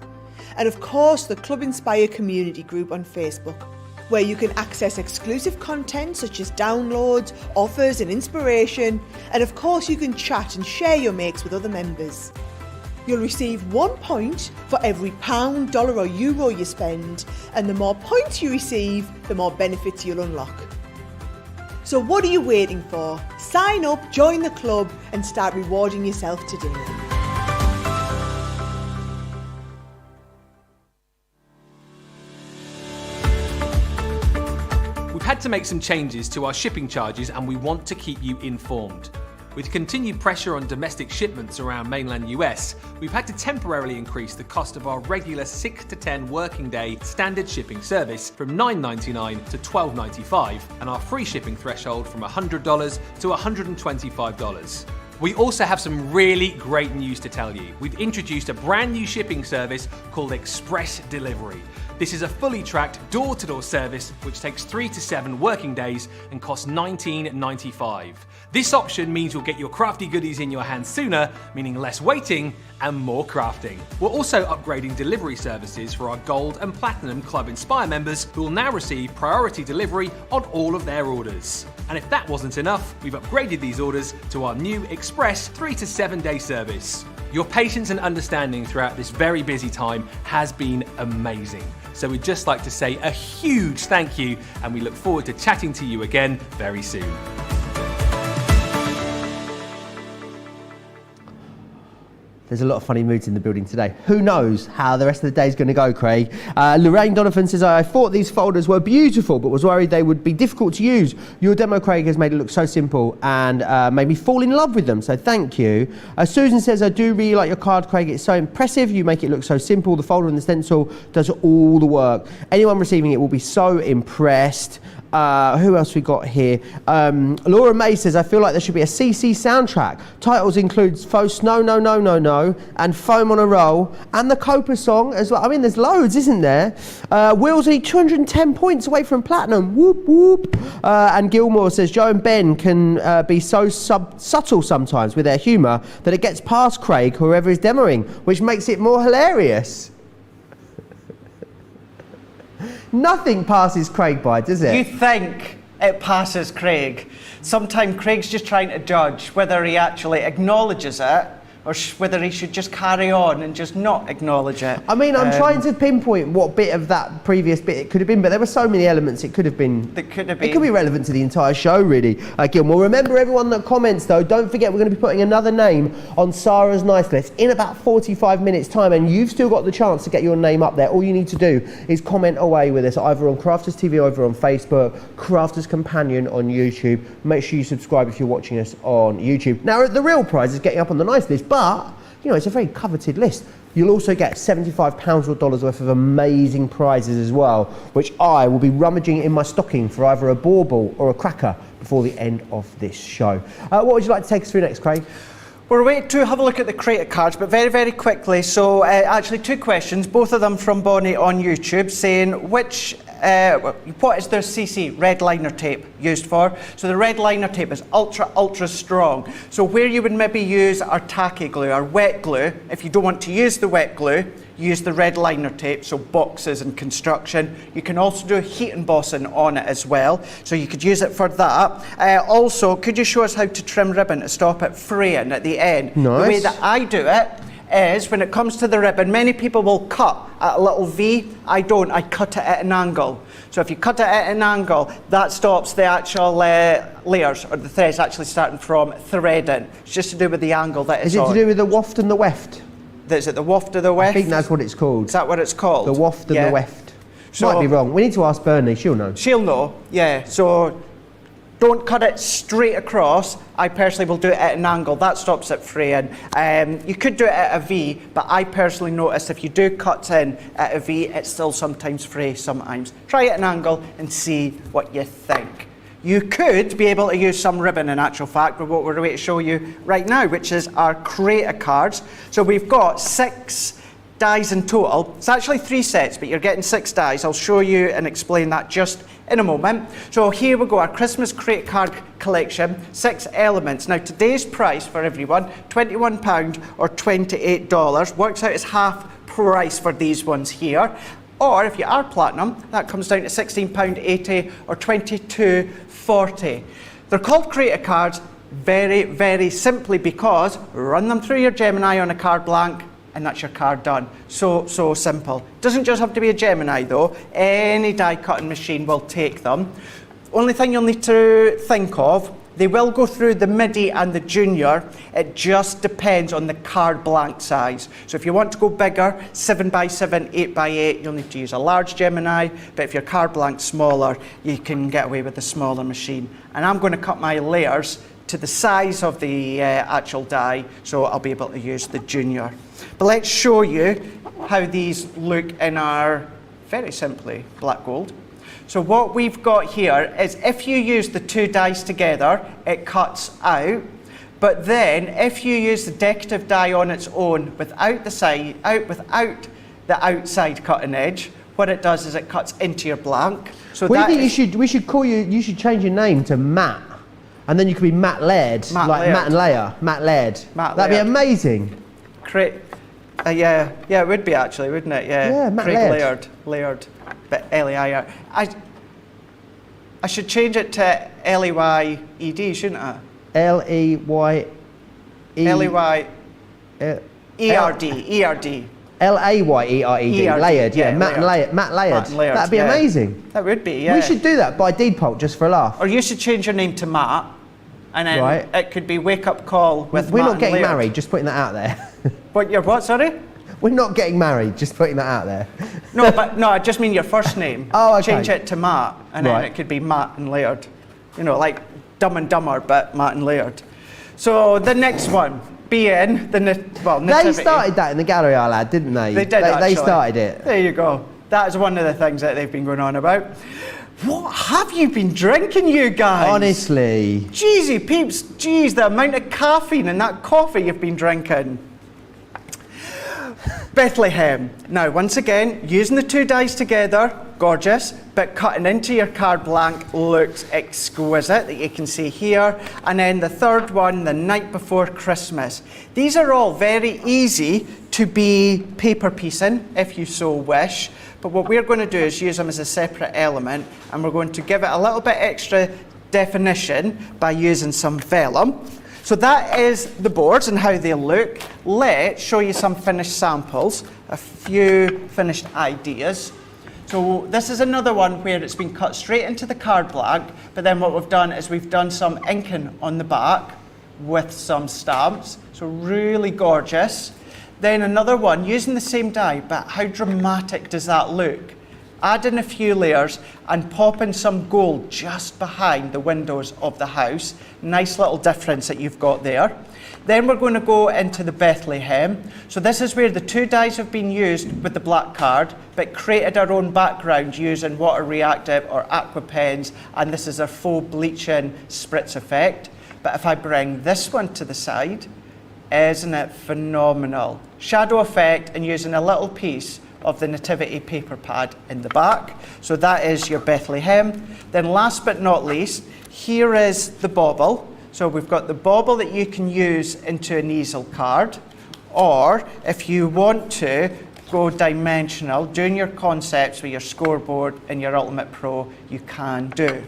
and of course the Club Inspire community group on Facebook, where you can access exclusive content such as downloads, offers and inspiration, and of course you can chat and share your makes with other members. You'll receive 1 point for every £1, dollar or euro you spend, and the more points you receive, the more benefits you'll unlock. So what are you waiting for? Sign up, join the club and start rewarding yourself today. had to make some changes to our shipping charges and we want to keep you informed. With continued pressure on domestic shipments around mainland US, we've had to temporarily increase the cost of our regular 6 to 10 working day standard shipping service from $9.99 to $12.95 and our free shipping threshold from $100 to $125. We also have some really great news to tell you. We've introduced a brand new shipping service called Express Delivery. This is a fully tracked door-to-door service which takes 3 to 7 working days and costs $19.95. This option means you'll get your crafty goodies in your hands sooner, meaning less waiting and more crafting. We're also upgrading delivery services for our Gold and Platinum Club Inspire members who will now receive priority delivery on all of their orders. And if that wasn't enough, we've upgraded these orders to our new Express 3 to 7 day service. Your patience and understanding throughout this very busy time has been amazing. So we'd just like to say a huge thank you and we look forward to chatting to you again very soon. There's a lot of funny moods in the building today. Who knows how the rest of the day is going to go, Craig? Lorraine Donovan says, I thought these folders were beautiful, but was worried they would be difficult to use. Your demo, Craig, has made it look so simple and made me fall in love with them, so thank you. Susan says, I do really like your card, Craig. It's so impressive. You make it look so simple. The folder and the stencil does all the work. Anyone receiving it will be so impressed. Who else we got here? Laura May says, I feel like there should be a CC soundtrack. Titles includes Faux Snow, No, No, No, No, and Foam on a Roll, and the Copa song as well. I mean, there's loads, isn't there? Willsey, 210 points away from platinum. Whoop, whoop. And Gilmore says, Joe and Ben can be so subtle sometimes with their humour that it gets past Craig, whoever is demoing, which makes it more hilarious. Nothing passes Craig by, does it? You think it passes Craig. Sometimes Craig's just trying to judge whether he actually acknowledges it or whether he should just carry on and just not acknowledge it. I mean, I'm trying to pinpoint what bit of that previous bit it could have been, but there were so many elements it could have been. That could have been. It could be relevant to the entire show, really. Gilmore, remember everyone that comments, though, don't forget we're going to be putting another name on Sarah's nice list in about 45 minutes' time, and you've still got the chance to get your name up there. All you need to do is comment away with us, either on Crafters TV, over on Facebook, Crafters Companion on YouTube. Make sure you subscribe if you're watching us on YouTube. Now, the real prize is getting up on the nice list, but you know, it's a very coveted list. You'll also get £75 or dollars worth of amazing prizes as well, which I will be rummaging in my stocking for either a bauble or a cracker before the end of this show. What would you like to take us through next, Craig? We're waiting to have a look at the creator cards, but very, very quickly. So actually 2 questions, both of them from Bonnie on YouTube, saying what is their CC red liner tape used for? So the red liner tape is ultra strong. So where you would maybe use our tacky glue, our wet glue, if you don't want to use the wet glue, use the red liner tape, so boxes and construction. You can also do heat embossing on it as well, so you could use it for that. Also, could you show us how to trim ribbon to stop it fraying at the end? Nice. The way that I do it is, when it comes to the ribbon, many people will cut at a little V. I don't, I cut it at an angle. So if you cut it at an angle, that stops the actual layers or the threads actually starting from threading. It's just to do with the angle that it's on. Is it to do with the waft and the weft? Is it the waft or the weft? I think that's what it's called. Is that what it's called? The waft and the weft. So, might be wrong. We need to ask Bernie, she'll know. She'll know, yeah. So don't cut it straight across. I personally will do it at an angle. That stops it fraying. You could do it at a V, but I personally notice if you do cut in at a V, it still sometimes frays sometimes. Try it at an angle and see what you think. You could be able to use some ribbon in actual fact, but what we're going to show you right now, which is our creator cards. So we've got 6 dies in total. It's actually 3 sets, but you're getting 6 dies. I'll show you and explain that just in a moment. So here we go, our Christmas creator card collection, 6 elements. Now today's price for everyone, £21 or $28, works out as half price for these ones here. Or if you are platinum, that comes down to £16.80 or $22.40. They're called creator cards very, very simply because run them through your Gemini on a card blank and that's your card done. So simple. Doesn't just have to be a Gemini though. Any die cutting machine will take them. Only thing you'll need to think of, They will go through the midi and the junior. It just depends on the card blank size. So if you want to go bigger, 7x7, 8x8, you'll need to use a large Gemini, but if your card blank's smaller, you can get away with a smaller machine. And I'm going to cut my layers to the size of the actual die, so I'll be able to use the junior. But let's show you how these look in our, very simply, black gold. So what we've got here is if you use the two dies together, it cuts out. But then if you use the decorative die on its own without without the outside cutting edge, what it does is it cuts into your blank. So we should call you, you should change your name to Matt. And then you could be Matt Laird, Matt and Leia. Matt Laird. That'd be amazing. Yeah, it would be actually, wouldn't it? Yeah, Matt Craig Laird, but L-E-I-R. I should change it to L-E-Y-E-D, shouldn't I? L-E-Y-E... L-E-Y-E-R-D, E-R-D. L-A-Y-E-R-E-D, Laird, yeah, Matt Laird. That'd be amazing. That would be, yeah. We should do that by default, just for a laugh. Or you should change your name to Matt, and then it could be Wake Up Call with We're Matt not getting and Laird. married, just putting that out there. But you're what, sorry? We're not getting married, just putting that out there. No, I just mean your first name. Oh, okay. Change it to Matt, and then it could be Matt and Laird. You know, like Dumb and Dumber, but Matt and Laird. So the next one being the nativity. They started that in the gallery I lad, didn't they? They did, actually. They started it. There you go. That is one of the things that they've been going on about. What have you been drinking, you guys? Honestly. Jeezy peeps, jeez, the amount of caffeine in that coffee you've been drinking. Bethlehem. Now, once again, using the two dies together, gorgeous, but cutting into your card blank looks exquisite, that you can see here. And then the third one, the night before Christmas. These are all very easy to be paper piecing, if you so wish. But what we're going to do is use them as a separate element, and we're going to give it a little bit extra definition by using some vellum. So that is the boards and how they look. Let's show you some finished samples, a few finished ideas. So this is another one where it's been cut straight into the card blank, but then what we've done is we've done some inking on the back with some stamps. So really gorgeous. Then another one using the same die, but how dramatic does that look? Add in a few layers and pop in some gold just behind the windows of the house. Nice little difference that you've got there. Then we're going to go into the Bethlehem. So this is where the two dies have been used with the black card, but created our own background using water reactive or aqua pens, and this is our faux bleaching spritz effect. But if I bring this one to the side, isn't it phenomenal? Shadow effect and using a little piece of the nativity paper pad in the back. So that is your Bethlehem. Then last but not least, here is the bauble. So we've got the bauble that you can use into an easel card, or if you want to go dimensional, doing your concepts with your scoreboard and your Ultimate Pro, you can do.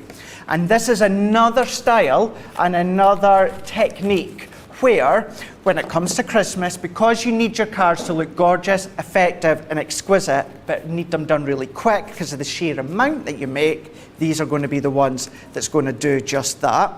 And this is another style and another technique where, when it comes to Christmas, because you need your cards to look gorgeous, effective and exquisite, but need them done really quick because of the sheer amount that you make, these are going to be the ones that's going to do just that.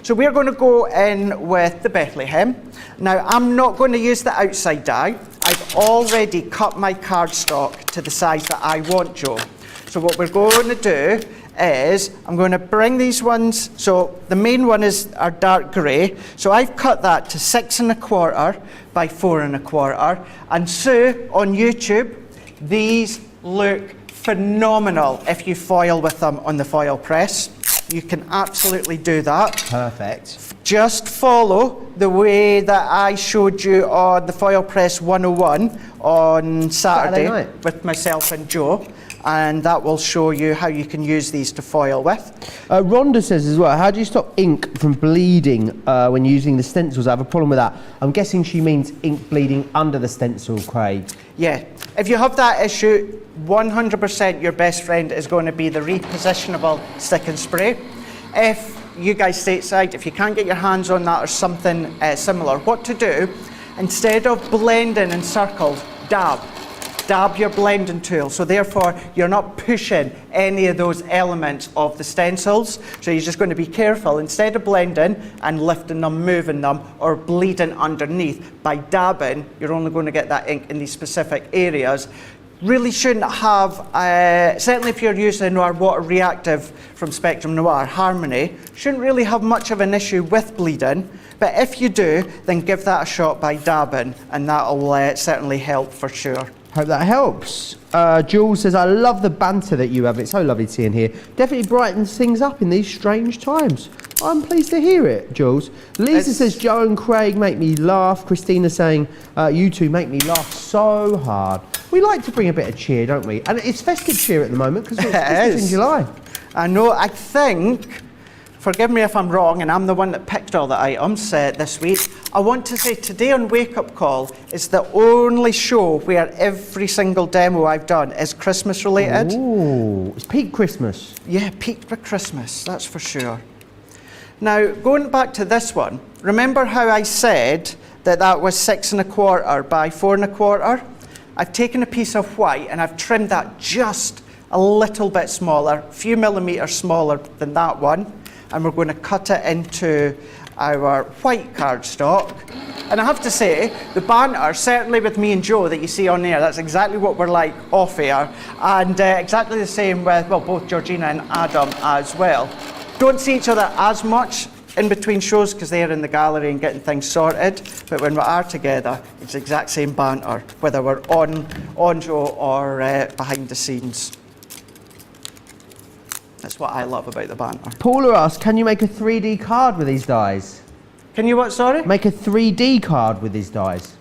So we're going to go in with the Bethlehem. Now, I'm not going to use the outside die. I've already cut my cardstock to the size that I want, Joe. So what we're going to do is I'm going to bring these ones, so the main one is our dark grey, so I've cut that to 6 1/4 by 4 1/4, and so on YouTube these look phenomenal if you foil with them on the foil press. You can absolutely do that. Perfect. Just follow the way that I showed you on the Foil Press 101 on Saturday night with myself and Joe, and that will show you how you can use these to foil with. Rhonda says as well, how do you stop ink from bleeding when using the stencils? I have a problem with that. I'm guessing she means ink bleeding under the stencil, Craig. Yeah, if you have that issue, 100% your best friend is going to be the repositionable stick and spray. If you guys stateside, if you can't get your hands on that or something similar, what to do, instead of blending in circles, dab. dab your blending tool. So therefore, you're not pushing any of those elements of the stencils. So you're just going to be careful. Instead of blending and lifting them, moving them, or bleeding underneath, by dabbing, you're only going to get that ink in these specific areas. Really shouldn't have, certainly if you're using our water reactive from Spectrum Noir Harmony, shouldn't really have much of an issue with bleeding. But if you do, then give that a shot by dabbing, and that'll certainly help for sure. Hope that helps. Jules says, I love the banter that you have. It's so lovely to see in here. Definitely brightens things up in these strange times. I'm pleased to hear it, Jules. Lisa says, Joe and Craig make me laugh. Christina saying, you two make me laugh so hard. We like to bring a bit of cheer, don't we? And it's festive cheer at the moment because it's in July. I know, I think, forgive me if I'm wrong, and I'm the one that picked all the items this week. I want to say today on Wake Up Call is the only show where every single demo I've done is Christmas related. Ooh, it's peak Christmas. Yeah, peak for Christmas, that's for sure. Now, going back to this one, remember how I said that that was 6 1/4 by 4 1/4? I've taken a piece of white and I've trimmed that just a little bit smaller, a few millimeters smaller than that one, and we're going to cut it into our white cardstock. And I have to say, the banter, certainly with me and Joe that you see on there, that's exactly what we're like off air, and exactly the same with, well, both Georgina and Adam as well. Don't see each other as much in between shows because they're in the gallery and getting things sorted, but when we are together, it's the exact same banter, whether we're on show or behind the scenes. That's what I love about the banter. Paula asks, can you make a 3D card with these dies? Can you what, sorry? Make a 3D card with these dies.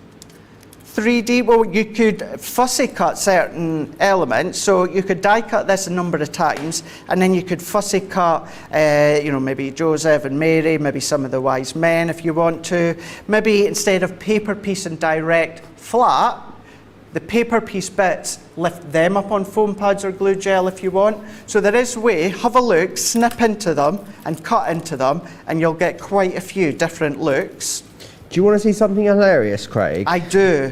3D, well, you could fussy cut certain elements, so you could die cut this a number of times, and then you could fussy cut, maybe Joseph and Mary, maybe some of the wise men if you want to. Maybe instead of paper piece and direct flat, the paper piece bits, lift them up on foam pads or glue gel if you want. So there is a way, have a look, snip into them and cut into them, and you'll get quite a few different looks. Do you want to see something hilarious, Craig? I do.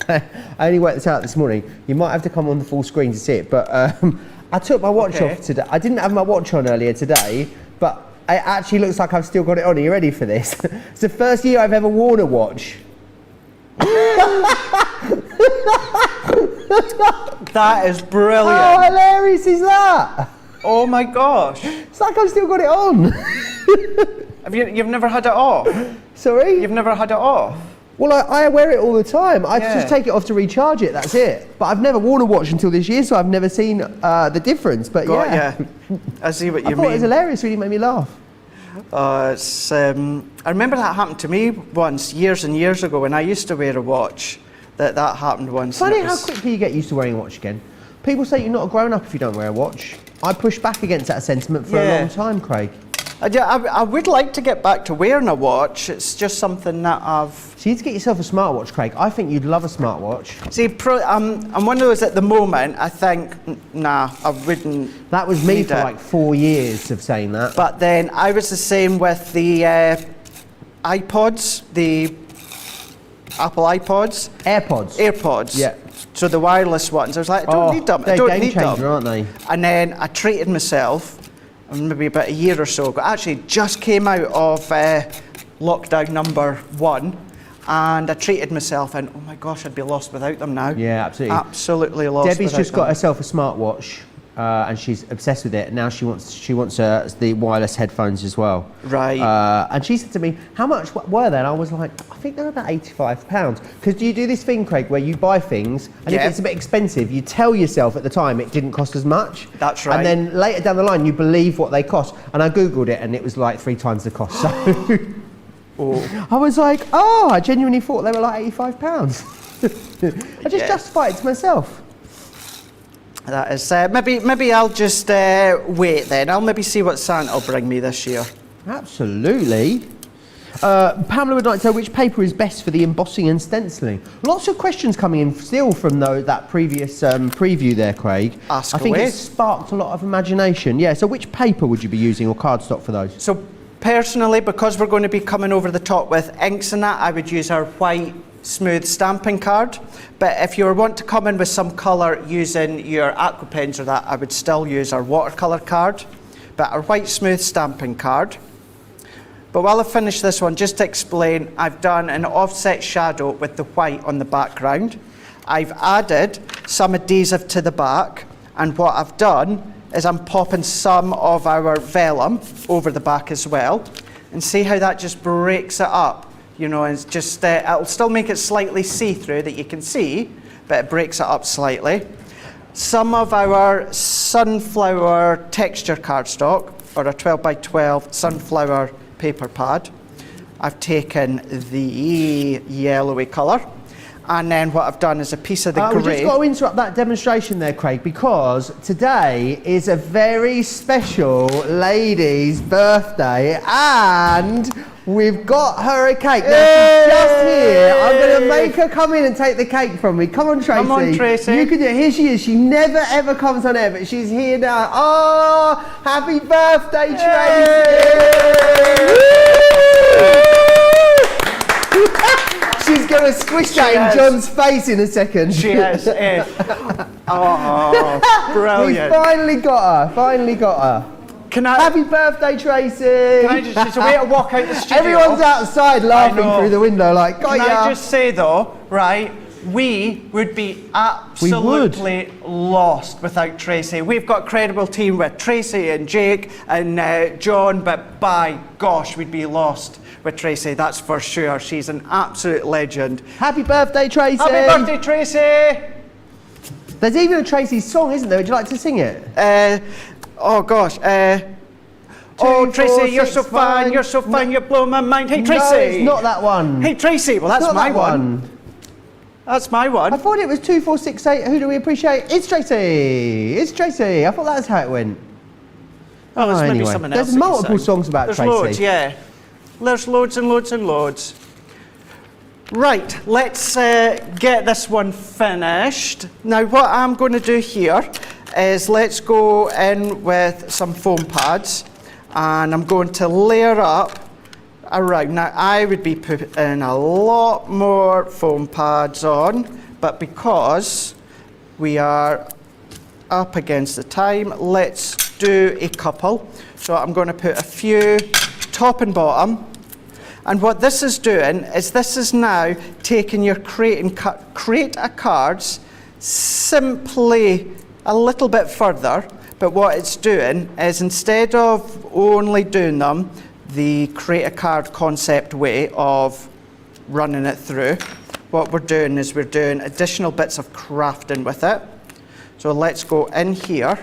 I only worked this out this morning. You might have to come on the full screen to see it, but I took my watch off today. I didn't have my watch on earlier today, but it actually looks like I've still got it on. Are you ready for this? It's the first year I've ever worn a watch. That is brilliant. How hilarious is that? Oh my gosh. It's like I've still got it on. You've never had it off? Sorry? You've never had it off? Well, I wear it all the time. I just take it off to recharge it, that's it. But I've never worn a watch until this year, so I've never seen the difference. But yeah. I see what you mean. I thought it was hilarious, really made me laugh. I remember that happened to me once, years and years ago, when I used to wear a watch. That happened once. Funny how quickly you get used to wearing a watch again. People say you're not a grown-up if you don't wear a watch. I push back against that sentiment for a long time, Craig. I would like to get back to wearing a watch. It's just something that I've... So you need to get yourself a smartwatch, Craig. I think you'd love a smartwatch. See, I'm one of those at the moment, I think, nah, I wouldn't. That was me for like 4 years of saying that. But then I was the same with the iPods, the Apple iPods. AirPods. Yeah. So the wireless ones. I was like, I don't need them. I don't need them. They're game changer, aren't they? And then I treated myself, maybe about a year or so ago, actually just came out of lockdown number 1, and I treated myself, and oh my gosh, I'd be lost without them now. Yeah, absolutely. Absolutely lost. Debbie's just got herself a smartwatch, and she's obsessed with it. And now she wants the wireless headphones as well. Right. And she said to me, "How much were they?" And I was like, "I think they're about £85." Because do you do this thing, Craig, where you buy things, and if it's a bit expensive, you tell yourself at the time it didn't cost as much. That's right. And then later down the line, you believe what they cost. And I googled it, and it was like 3 times the cost. So. I was like, I genuinely thought they were like £85. I just justified it to myself. That is, maybe I'll just wait then. I'll maybe see what Santa will bring me this year. Absolutely. Pamela would like to know which paper is best for the embossing and stenciling. Lots of questions coming in still from that previous preview there, Craig. Ask I think away. it sparked a lot of imagination. Yeah, so which paper would you be using, or cardstock for those? So personally, because we're going to be coming over the top with inks and that, I would use our white smooth stamping card. But if you want to come in with some colour using your aqua pens or that, I would still use our watercolour card. But our white smooth stamping card. But while I finish this one, just to explain, I've done an offset shadow with the white on the background. I've added some adhesive to the back, and what I've done is I'm popping some of our vellum over the back as well. And see how that just breaks it up, you know, and it's just, it'll still make it slightly see-through that you can see, but it breaks it up slightly. Some of our sunflower texture cardstock, or a 12 by 12 sunflower paper pad. I've taken the yellowy colour, and then what I've done is a piece of the grey. We've just got to interrupt that demonstration there, Craig, because today is a very special lady's birthday, and we've got her a cake. Now, she's just here. I'm going to make her come in and take the cake from me. Come on, Tracy. Come on, Tracy. You can do it. Here she is. She never, ever comes on air, but she's here now. Oh, happy birthday, Tracy. She's going to squish that in John's face in a second. She is. Oh, brilliant. We finally got her. Finally got her. Happy birthday, Tracy. It's a way to walk out the studio. Everyone's outside laughing through the window like, got ya. Can I just say though, right, we would be absolutely lost without Tracy. We've got a credible team with Tracy and Jake and John, but by gosh, we'd be lost with Tracy, that's for sure. She's an absolute legend. Happy birthday, Tracy. Happy birthday, Tracy. There's even a Tracy song, isn't there? Would you like to sing it? Oh gosh. Oh, Tracy, you're so fine, you're so fine, you blow my mind. Hey, Tracy. No, it's not that one. Hey, Tracy. Well, that's my one. That's my one. I thought it was 2468. Who do we appreciate? It's Tracy. It's Tracy. I thought that's how it went. Oh, there's maybe anyway. someone else. There's multiple songs about There's Tracy. Loads, yeah. There's loads and loads and loads. Right, let's get this one finished. Now, what I'm going to do here is let's go in with some foam pads, and I'm going to layer up around. Now, I would be putting a lot more foam pads on, but because we are up against the time, let's do a couple. So I'm going to put a few top and bottom. And what this is doing is this is now taking your crate of cards simply a little bit further, but what it's doing is instead of only doing them the crate a card concept way of running it through, what we're doing is we're doing additional bits of crafting with it. So let's go in here,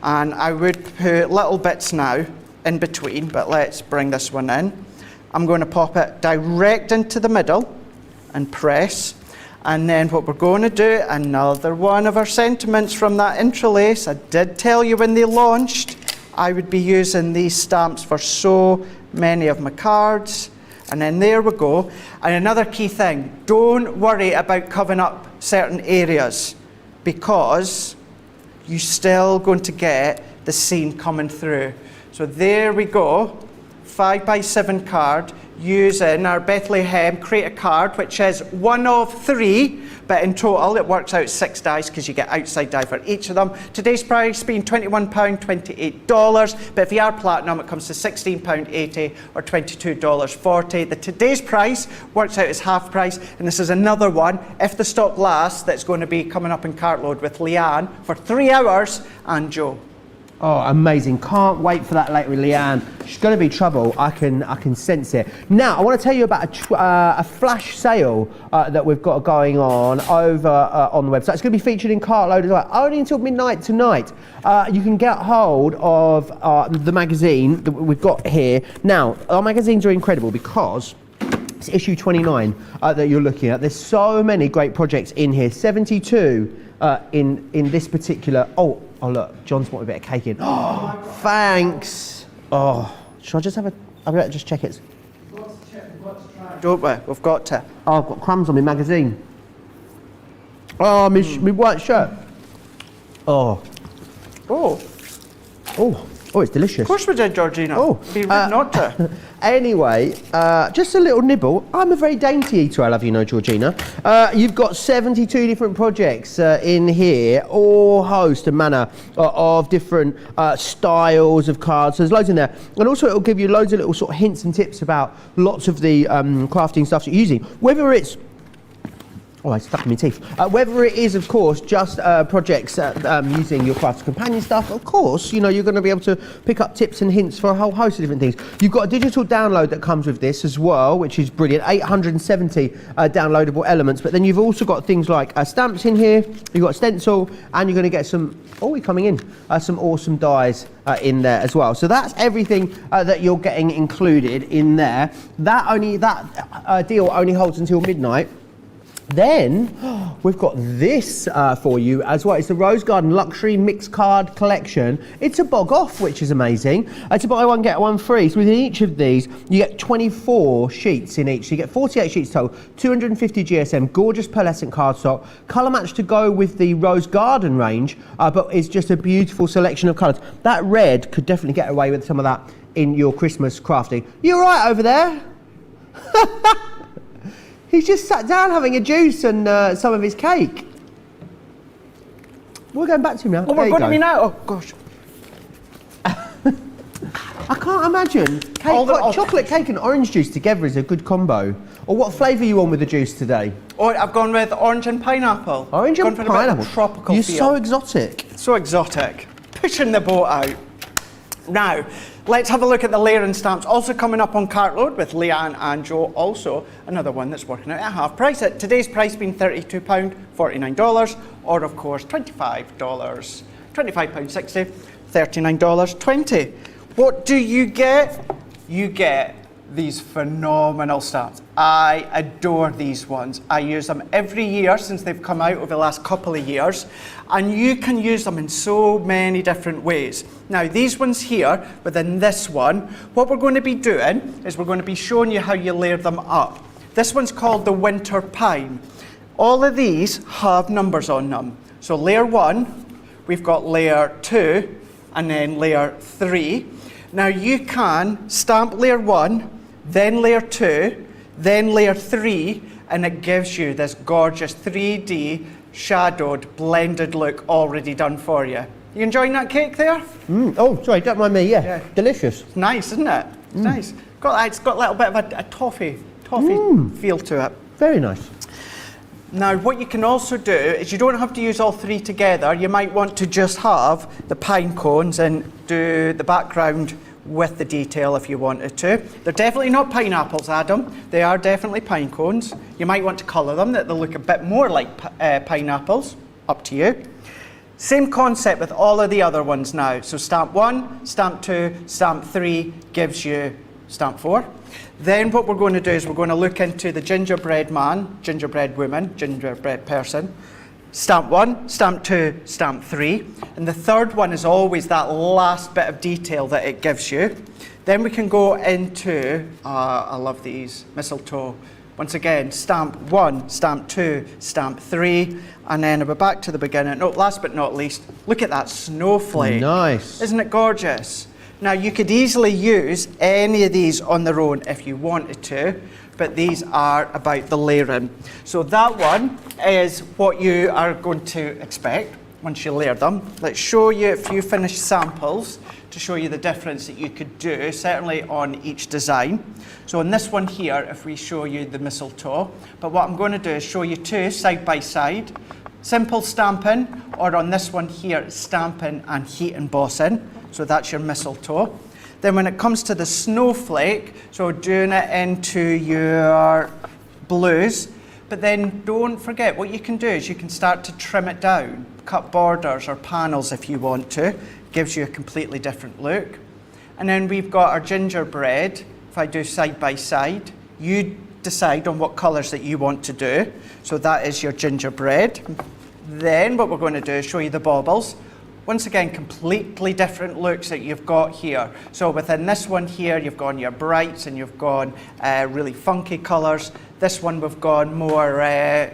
and I would put little bits now in between, but let's bring this one in. I'm going to pop it direct into the middle and press. And then what we're going to do, another one of our sentiments from that interlace. I did tell you when they launched, I would be using these stamps for so many of my cards. And then there we go. And another key thing, don't worry about covering up certain areas, because you're still going to get the scene coming through. So there we go. 5x7 card using our Bethlehem crate a card, which is one of 3, but in total it works out 6 dies because you get outside die for each of them. Today's price being £21, $28, but if you are platinum it comes to £16.80 or $22.40. The today's price works out as half price, and this is another one, if the stock lasts, that's going to be coming up in cartload with Leanne for 3 hours and Joe. Oh, amazing. Can't wait for that later with Leanne. She's going to be trouble. I can sense it. Now, I want to tell you about a flash sale that we've got going on over on the website. It's going to be featured in Cartload as well, only until midnight tonight. You can get hold of the magazine that we've got here. Now, our magazines are incredible because it's issue 29 that you're looking at. There's so many great projects in here. 72 in this particular... Oh, look, John's wanted a bit of cake in. Oh, thanks. Oh, should I just have a... I better just check it. We've got to check, we've got to try. Don't we? We've got to. Oh, I've got crumbs on my magazine. Oh, my white shirt. Oh. Oh. Oh. Oh, it's delicious. Of course we did, Georgina. Oh, Be rude not to. Anyway, just a little nibble. I'm a very dainty eater, I'll have you know, Georgina. You've got 72 different projects in here, all host and manner of different styles of cards. So there's loads in there. And also it'll give you loads of little sort of hints and tips about lots of the crafting stuff that you're using. Whether it's oh, I stuck in my teeth. Whether it is, of course, just projects using your Crafts Companion stuff, of course, you know, you're going to be able to pick up tips and hints for a whole host of different things. You've got a digital download that comes with this as well, which is brilliant. 870 downloadable elements, but then you've also got things like stamps in here, you've got a stencil, and you're going to get some, oh, we're coming in, some awesome dies in there as well. So that's everything that you're getting included in there. That deal only holds until midnight. Then we've got this for you as well. It's the Rose Garden Luxury Mixed Card Collection. It's a bog off, which is amazing. It's a buy one get one free. So within each of these, you get 24 sheets in each. So you get 48 sheets total, 250 GSM, gorgeous pearlescent cardstock, colour match to go with the Rose Garden range, but it's just a beautiful selection of colours. That red could definitely get away with some of that in your Christmas crafting. You all right over there? He's just sat down having a juice and some of his cake. We're going back to him now. Oh, we're going to me now? Oh, gosh. I can't imagine chocolate cake and orange juice together is a good combo. Or what flavour are you on with the juice today? Oh, I've gone with orange and pineapple. Orange and gone pineapple? For a tropical You're feel. so exotic. So exotic. Pushing the boat out. Now, let's have a look at the layering stamps. Also coming up on Cartload with Leanne and Joe. Also, another one that's working out at half price. At today's price being £32, $49, or of course £25, £25.60, $39.20. What do you get? You get these phenomenal stamps. I adore these ones. I use them every year since they've come out over the last couple of years, and you can use them in so many different ways. Now these ones here, within this one, what we're going to be doing is we're going to be showing you how you layer them up. This one's called the Winter Pine. All of these have numbers on them. So layer 1, we've got layer 2, and then layer 3. Now you can stamp layer 1, then layer 2, then layer 3, and it gives you this gorgeous 3D shadowed blended look already done for you. You enjoying that cake there? Oh, sorry, don't mind me. Yeah. Delicious. It's nice, isn't it? It's nice. It's got a little bit of a toffee feel to it. Very nice. Now, what you can also do is you don't have to use all three together. You might want to just have the pine cones and do the background with the detail if you wanted to. They're definitely not pineapples, Adam. They are definitely pine cones. You might want to colour them that they'll look a bit more like pineapples. Up to you. Same concept with all of the other ones now. So stamp 1, stamp 2, stamp 3 gives you stamp 4. Then what we're going to do is we're going to look into the gingerbread man, gingerbread woman, gingerbread person. Stamp 1, stamp 2, stamp 3. And the third one is always that last bit of detail that it gives you. Then we can go into, I love these, mistletoe. Once again, stamp 1, stamp 2, stamp 3, and then we're back to the beginning. No, last but not least, look at that snowflake. Nice. Isn't it gorgeous? Now, you could easily use any of these on their own if you wanted to, but these are about the layering. So that one is what you are going to expect once you layer them. Let's show you a few finished samples to show you the difference that you could do, certainly on each design. So on this one here, if we show you the mistletoe, but what I'm going to do is show you two side by side. Simple stamping, or on this one here, stamping and heat embossing. So that's your mistletoe. Then when it comes to the snowflake, so doing it into your blues, but then don't forget what you can do is you can start to trim it down, cut borders or panels if you want to. Gives you a completely different look. And then we've got our gingerbread. If I do side by side, you decide on what colours that you want to do. So that is your gingerbread. Then what we're going to do is show you the baubles. Once again, completely different looks that you've got here. So within this one here, you've gone your brights and you've gone really funky colours. This one we've gone more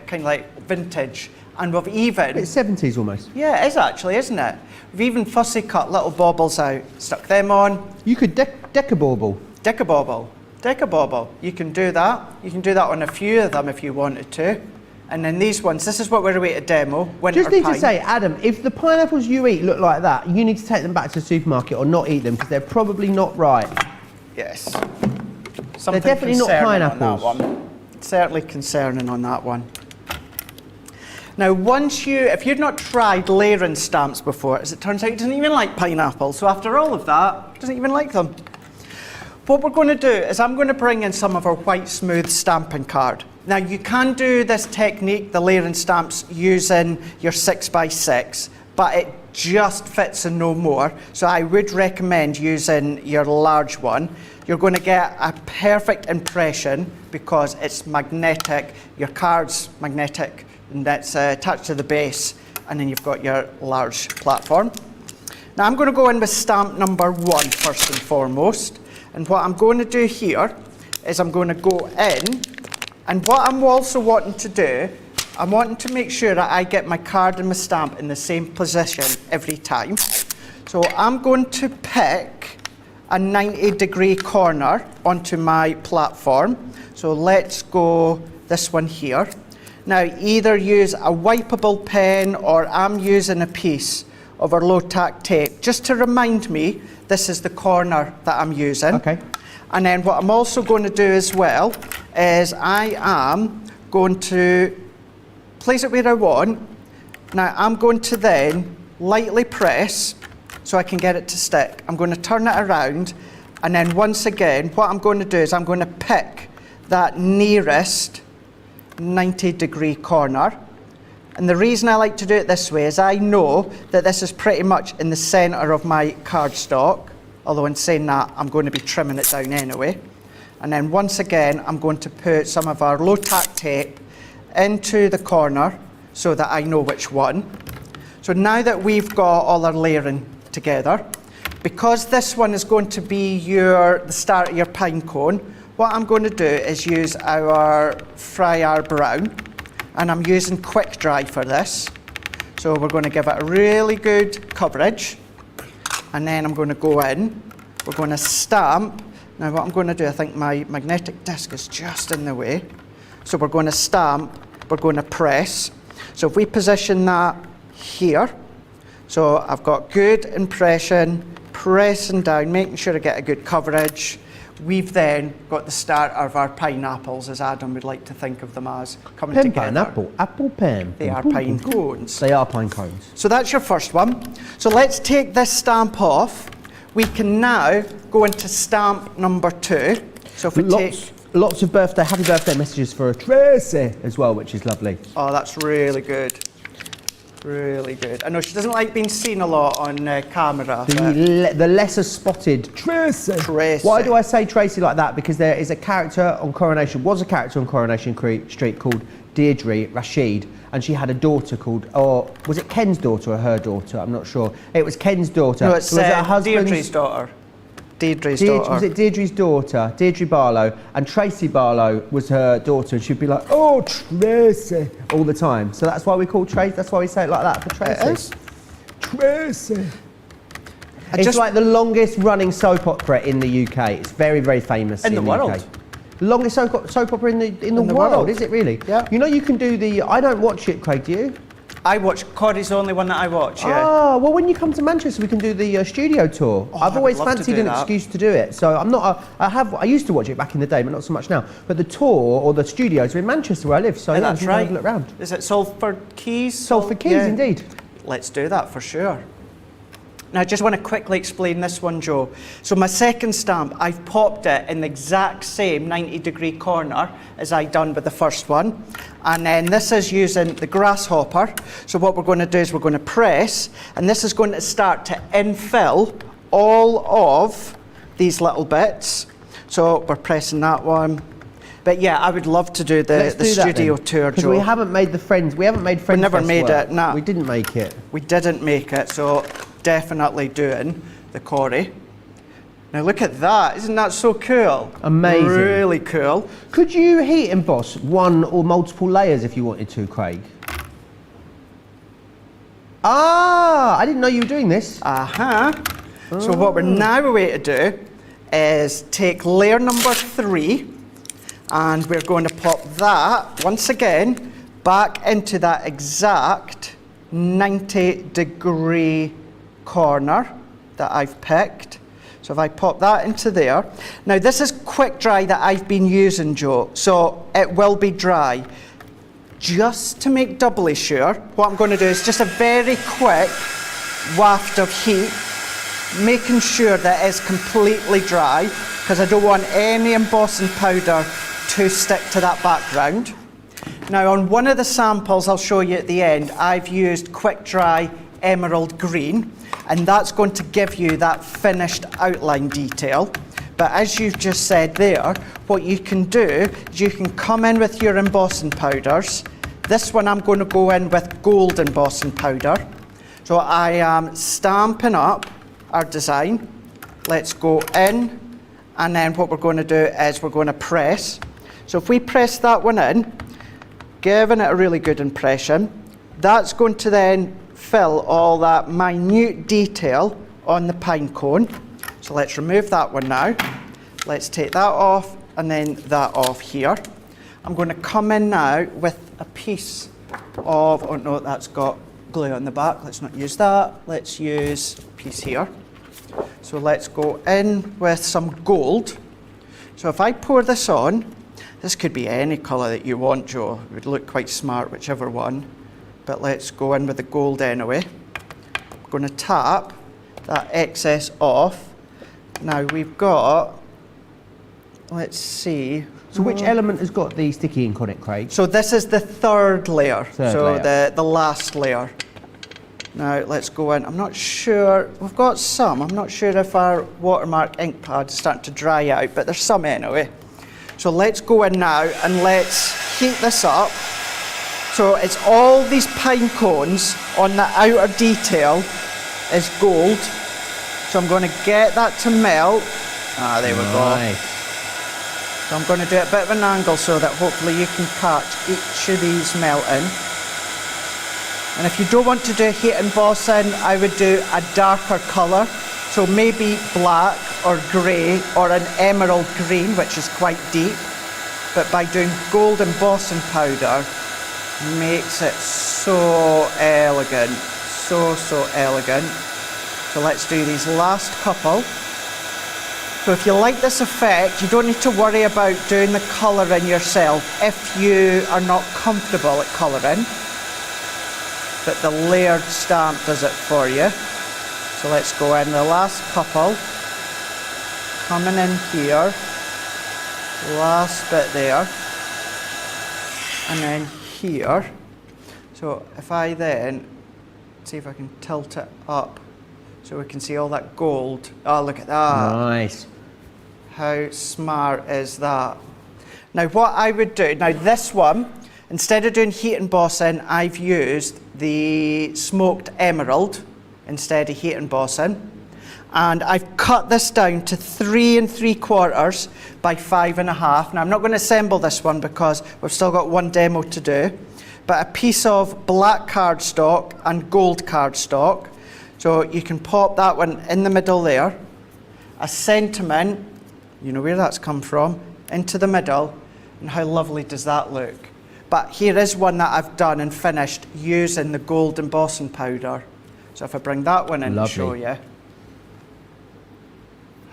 kind of like vintage And we've even... It's 70s almost. Yeah, it is actually, isn't it? We've even fussy cut little baubles out, stuck them on. You could decabauble. Decabauble. You can do that. You can do that on a few of them if you wanted to. And then these ones, this is what we're away to demo. Winter Just need pine. to say, Adam, if the pineapples you eat look like that, you need to take them back to the supermarket or not eat them because they're probably not right. Yes. They're Something definitely not concerning pineapples. on that one. Certainly concerning on that one. Now, if you've not tried layering stamps before, as it turns out, he doesn't even like pineapples. So after all of that, he doesn't even like them. What we're going to do is I'm going to bring in some of our white smooth stamping card. Now, you can do this technique, the layering stamps, using your 6x6, but it just fits and no more. So I would recommend using your large one. You're going to get a perfect impression because it's magnetic. Your card's magnetic and that's attached to the base, and then you've got your large platform. Now I'm going to go in with stamp number 1 first and foremost. And what I'm going to do here is I'm going to go in, and what I'm also wanting to do, I'm wanting to make sure that I get my card and my stamp in the same position every time. So I'm going to pick a 90-degree corner onto my platform. So let's go this one here. Now either use a wipeable pen or I'm using a piece of our low-tack tape just to remind me this is the corner that I'm using. Okay. And then what I'm also going to do as well is I am going to place it where I want. Now I'm going to then lightly press so I can get it to stick. I'm going to turn it around, and then once again what I'm going to do is I'm going to pick that nearest 90-degree corner. And the reason I like to do it this way is I know that this is pretty much in the centre of my cardstock, although in saying that I'm going to be trimming it down anyway. And then once again I'm going to put some of our low-tack tape into the corner so that I know which one. So now that we've got all our layering together, because this one is going to be the start of your pine cone, what I'm going to do is use our Friar Brown, and I'm using quick dry for this. So we're going to give it a really good coverage, and then I'm going to go in, we're going to stamp. Now what I'm going to do, I think my magnetic disc is just in the way. So we're going to stamp, we're going to press. So if we position that here, so I've got good impression, pressing down, making sure I get a good coverage. We've then got the start of our pineapples, as Adam would like to think of them as, coming Pen, together. pineapple, apple pen. They are pine cones. They are pine cones. So that's your first one. So let's take this stamp off. We can now go into stamp number 2. So if we take... Lots of happy birthday messages for Tracy as well, which is lovely. Oh, that's really good. Really good. I know she doesn't like being seen a lot on camera. The lesser spotted Tracy. Why do I say Tracy like that? Because there is a character on Coronation Street called Deirdre Rashid, and she had a daughter called, or was it Ken's daughter or her daughter? I'm not sure. It was Ken's daughter. No, it's was it her husband's Deirdre's daughter. Deirdre's daughter. Was it Deirdre's daughter, Deirdre Barlow, and Tracy Barlow was her daughter, and she'd be like, "Oh, Tracy," all the time. So that's why we call Tracy. That's why we say it like that for Tracy. It is. Tracy. It's like the longest running soap opera in the UK. It's very, very famous in the world. UK. The longest soap opera in the world, is it really? Yeah. You know, you can do I don't watch it, Craig, do you? I watch, Corey's the only one that I watch, yeah. Oh, well, when you come to Manchester, we can do the studio tour. I've always fancied an excuse to do it. So I'm not, I used to watch it back in the day, but not so much now. But the tour or the studios are in Manchester where I live, so yeah, that's right. Look round. Is it Salford Quays? Salford Quays, indeed. Let's do that for sure. Now, I just want to quickly explain this one, Joe. So my second stamp, I've popped it in the exact same 90-degree corner as I done with the first one. And then this is using the grasshopper. So what we're going to do is we're going to press, and this is going to start to infill all of these little bits. So we're pressing that one. But yeah, I would love to do the studio tour, Joe. Because we haven't made friends. We never made it, no. We didn't make it. We didn't make it, so definitely doing the Corey. Now look at that, isn't that so cool? Amazing. Really cool. Could you heat emboss one or multiple layers if you wanted to, Craig? Ah, I didn't know you were doing this. So what we're now going to do is take layer number 3 and we're going to pop that, once again, back into that exact 90-degree corner that I've picked. So if I pop that into there. Now this is quick dry that I've been using, Joe, so it will be dry. Just to make doubly sure, what I'm going to do is just a very quick waft of heat, making sure that it's completely dry, because I don't want any embossing powder to stick to that background. Now on one of the samples I'll show you at the end, I've used quick dry emerald green, and that's going to give you that finished outline detail. But as you've just said there, what you can do is you can come in with your embossing powders. This one I'm going to go in with gold embossing powder. So I am stamping up our design. Let's go in, and then what we're going to do is we're going to press. So if we press that one in, giving it a really good impression, that's going to then fill all that minute detail on the pine cone. So let's remove that one now. Let's take that off and then that off here. I'm going to come in now with a piece of, oh no, that's got glue on the back. Let's not use that. Let's use a piece here. So let's go in with some gold. So if I pour this on, this could be any colour that you want, Joe. It would look quite smart, whichever one. But let's go in with the gold anyway. I'm going to tap that excess off. Now we've got, let's see. So which element has got the sticky ink on it, Craig? So this is the third layer. Third so layer. the last layer. Now let's go in. I'm not sure, we've got some. I'm not sure if our watermark ink pad is starting to dry out, but there's some anyway. So let's go in now and let's heat this up. So it's all these pine cones on the outer detail is gold. So I'm going to get that to melt. Ah, there we go. So I'm going to do a bit of an angle so that hopefully you can catch each of these melting. And if you don't want to do heat embossing, I would do a darker colour. So maybe black or grey or an emerald green, which is quite deep. But by doing gold embossing powder, makes it so elegant, so elegant. So let's do these last couple. So if you like this effect, you don't need to worry about doing the colouring yourself if you are not comfortable at colouring. But the layered stamp does it for you. So let's go in the last couple. Coming in here. Last bit there. And then here. So if I then see if I can tilt it up so we can see all that gold. Oh, look at that. Nice. How smart is that? Now what I would do, now this one, instead of doing heat embossing, I've used the smoked emerald instead of heat embossing. And I've cut this down to 3 3/4 by 5.5. Now I'm not going to assemble this one because we've still got one demo to do. But a piece of black cardstock and gold cardstock. So you can pop that one in the middle there. A sentiment, you know where that's come from, into the middle. And how lovely does that look? But here is one that I've done and finished using the gold embossing powder. So if I bring that one in and show you.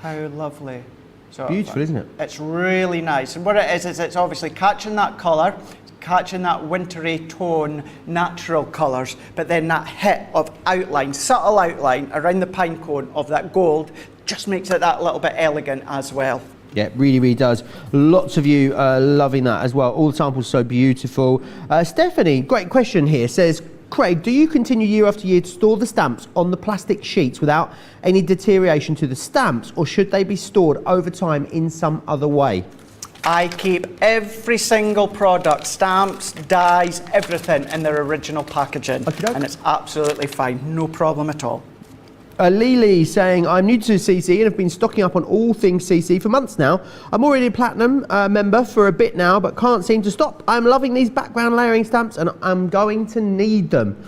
How lovely. So beautiful, isn't it? It's really nice. And what it is it's obviously catching that colour, catching that wintry tone, natural colours, but then that hit of outline, subtle outline around the pine cone of that gold just makes it that little bit elegant as well. Yeah, it really, really does. Lots of you loving that as well. All the samples so beautiful. Stephanie, great question here, says, Craig, do you continue year after year to store the stamps on the plastic sheets without any deterioration to the stamps, or should they be stored over time in some other way? I keep every single product, stamps, dies, everything in their original packaging. And it's absolutely fine, no problem at all. Lily saying, I'm new to CC and have been stocking up on all things CC for months now. I'm already a platinum member for a bit now, but can't seem to stop. I'm loving these background layering stamps and I'm going to need them.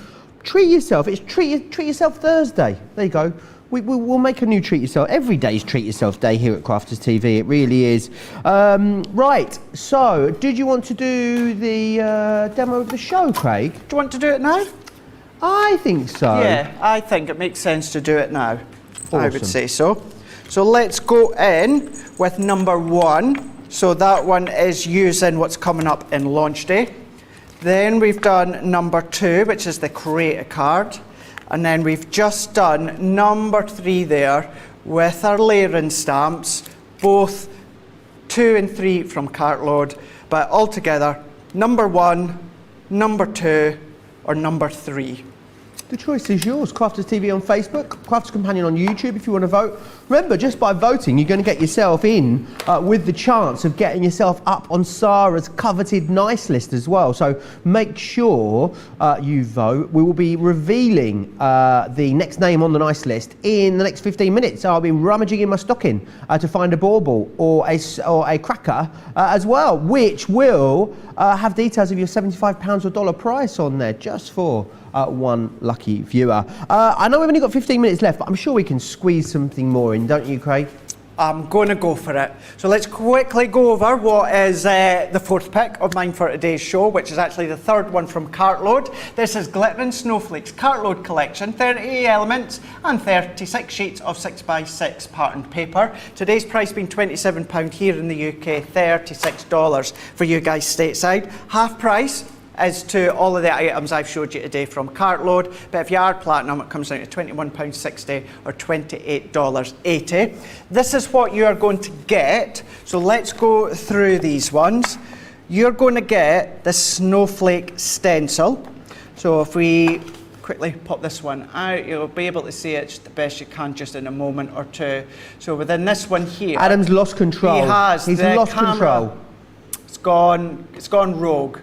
treat yourself. It's treat yourself Thursday. There you go. We'll make a new treat yourself. Every day's treat yourself day here at Crafters TV. It really is. Right. So, did you want to do the demo of the show, Craig? Do you want to do it now? I think so. Yeah, I think it makes sense to do it now. I would Awesome. say so. So let's go in with number 1. So that one is using what's coming up in launch day. Then we've done number 2, which is the create a card. And then we've just done number 3 there with our layering stamps, both 2 and 3 from Cartload, but altogether number 1, number 2, or number 3. The choice is yours. Crafters TV on Facebook, Crafters Companion on YouTube if you want to vote. Remember, just by voting, you're going to get yourself in with the chance of getting yourself up on Sarah's coveted nice list as well. So make sure you vote. We will be revealing the next name on the nice list in the next 15 minutes. So I'll be rummaging in my stocking to find a bauble or a cracker as well, which will have details of your £75 or dollar price on there just for one lucky viewer. I know we've only got 15 minutes left, but I'm sure we can squeeze something more in, don't you, Craig? I'm going to go for it. So let's quickly go over what is the 4th pick of mine for today's show, which is actually the 3rd one from Cartload. This is Glittering Snowflakes Cartload Collection, 30 elements and 36 sheets of 6x6 patterned paper. Today's price being £27 here in the UK, $36 for you guys stateside. Half price is to all of the items I've showed you today from Cartload, but if you are platinum, it comes down to £21.60 or $28.80. This is what you are going to get, so let's go through these ones. You're going to get the snowflake stencil. So if we quickly pop this one out, you'll be able to see it the best you can just in a moment or two. So within this one here, Adam's lost control. He has. He's the lost camera, control. It's gone rogue.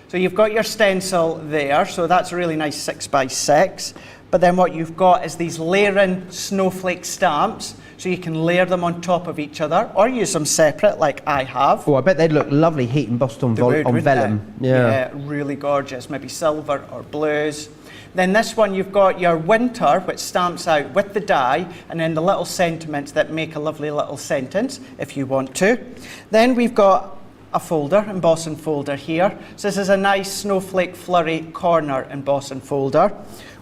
So you've got your stencil there, so that's a really nice 6x6. But then what you've got is these layering snowflake stamps, so you can layer them on top of each other or use them separate like I have. Oh, I bet they'd look lovely heat embossed on vellum. Yeah, really gorgeous. Maybe silver or blues. Then this one you've got your winter, which stamps out with the die, and then the little sentiments that make a lovely little sentence if you want to. Then we've got a folder, embossing folder here. So this is a nice snowflake flurry corner embossing folder.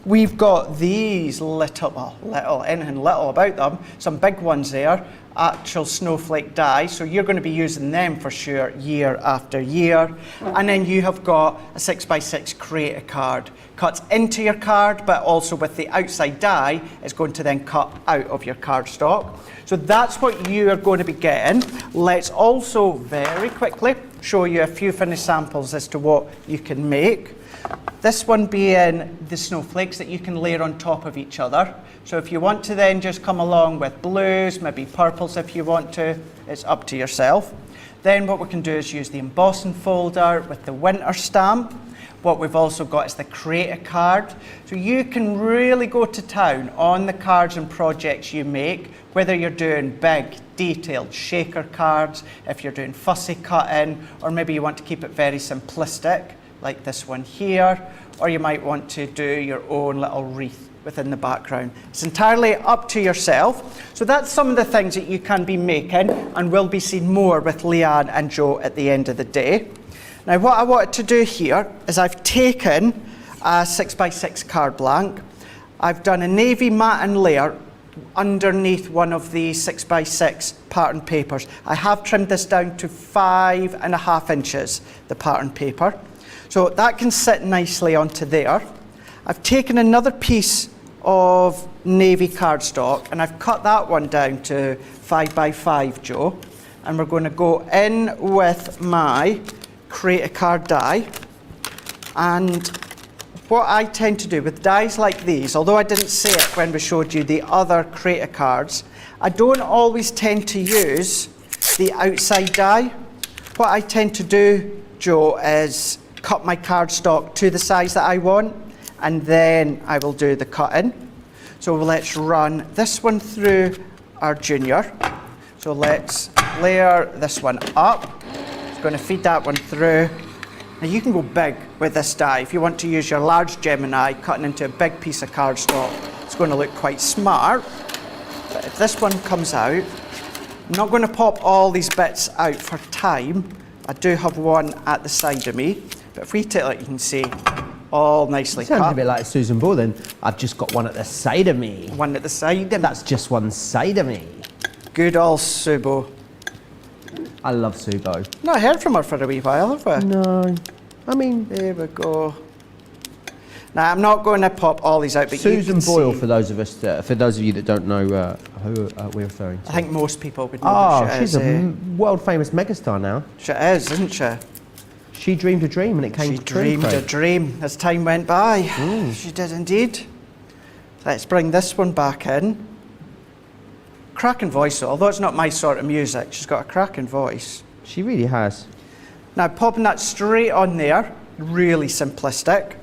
We've got these anything little about them, some big ones there, actual snowflake die, so you're going to be using them for sure year after year. And then you have got a 6x6 create a card. Cuts into your card, but also with the outside die, it's going to then cut out of your cardstock. So that's what you are going to be getting. Let's also very quickly show you a few finished samples as to what you can make. This one being the snowflakes that you can layer on top of each other. So if you want to then just come along with blues, maybe purples if you want to, it's up to yourself. Then what we can do is use the embossing folder with the winter stamp. What we've also got is the create a card. So you can really go to town on the cards and projects you make, whether you're doing big, detailed shaker cards, if you're doing fussy cutting, or maybe you want to keep it very simplistic, like this one here, or you might want to do your own little wreath within the background. It's entirely up to yourself. So that's some of the things that you can be making, and we'll be seeing more with Leanne and Joe at the end of the day. Now what I wanted to do here is I've taken a 6x6 card blank. I've done a navy matte layer underneath one of the 6x6 pattern papers. I have trimmed this down to 5.5 inches, the pattern paper. So that can sit nicely onto there. I've taken another piece of navy cardstock and I've cut that one down to 5x5, Joe. And we're going to go in with my create a card die. And what I tend to do with dies like these, although I didn't say it when we showed you the other create a cards, I don't always tend to use the outside die. What I tend to do, Joe, is cut my cardstock to the size that I want, and then I will do the cutting. So let's run this one through our junior. So let's layer this one up. It's going to feed that one through. Now you can go big with this die. If you want to use your large Gemini cutting into a big piece of cardstock, it's going to look quite smart. But if this one comes out, I'm not going to pop all these bits out for time. I do have one at the side of me, but if we take it, you can see all nicely Sounds cut. a bit like Susan Boyle then. I've just got one at the side of me. One at the side. And That's just one side of me. good old Subo. I love Subo. Not heard from her for a wee while, have we? No, I mean, There we go. Now I'm not going to pop all these out, but you Susan can Boyle, see, for those of you that don't know who we're referring to. I think most people would know Oh, who she she's is. a world famous megastar now. She is, isn't she? She dreamed a dream and it came She true. dreamed a Craig. dream as time went by. She did indeed. Let's bring this one back in. Cracking voice though, although it's not my sort of music, she's got a cracking voice. She really has. Now popping that straight on there, really simplistic.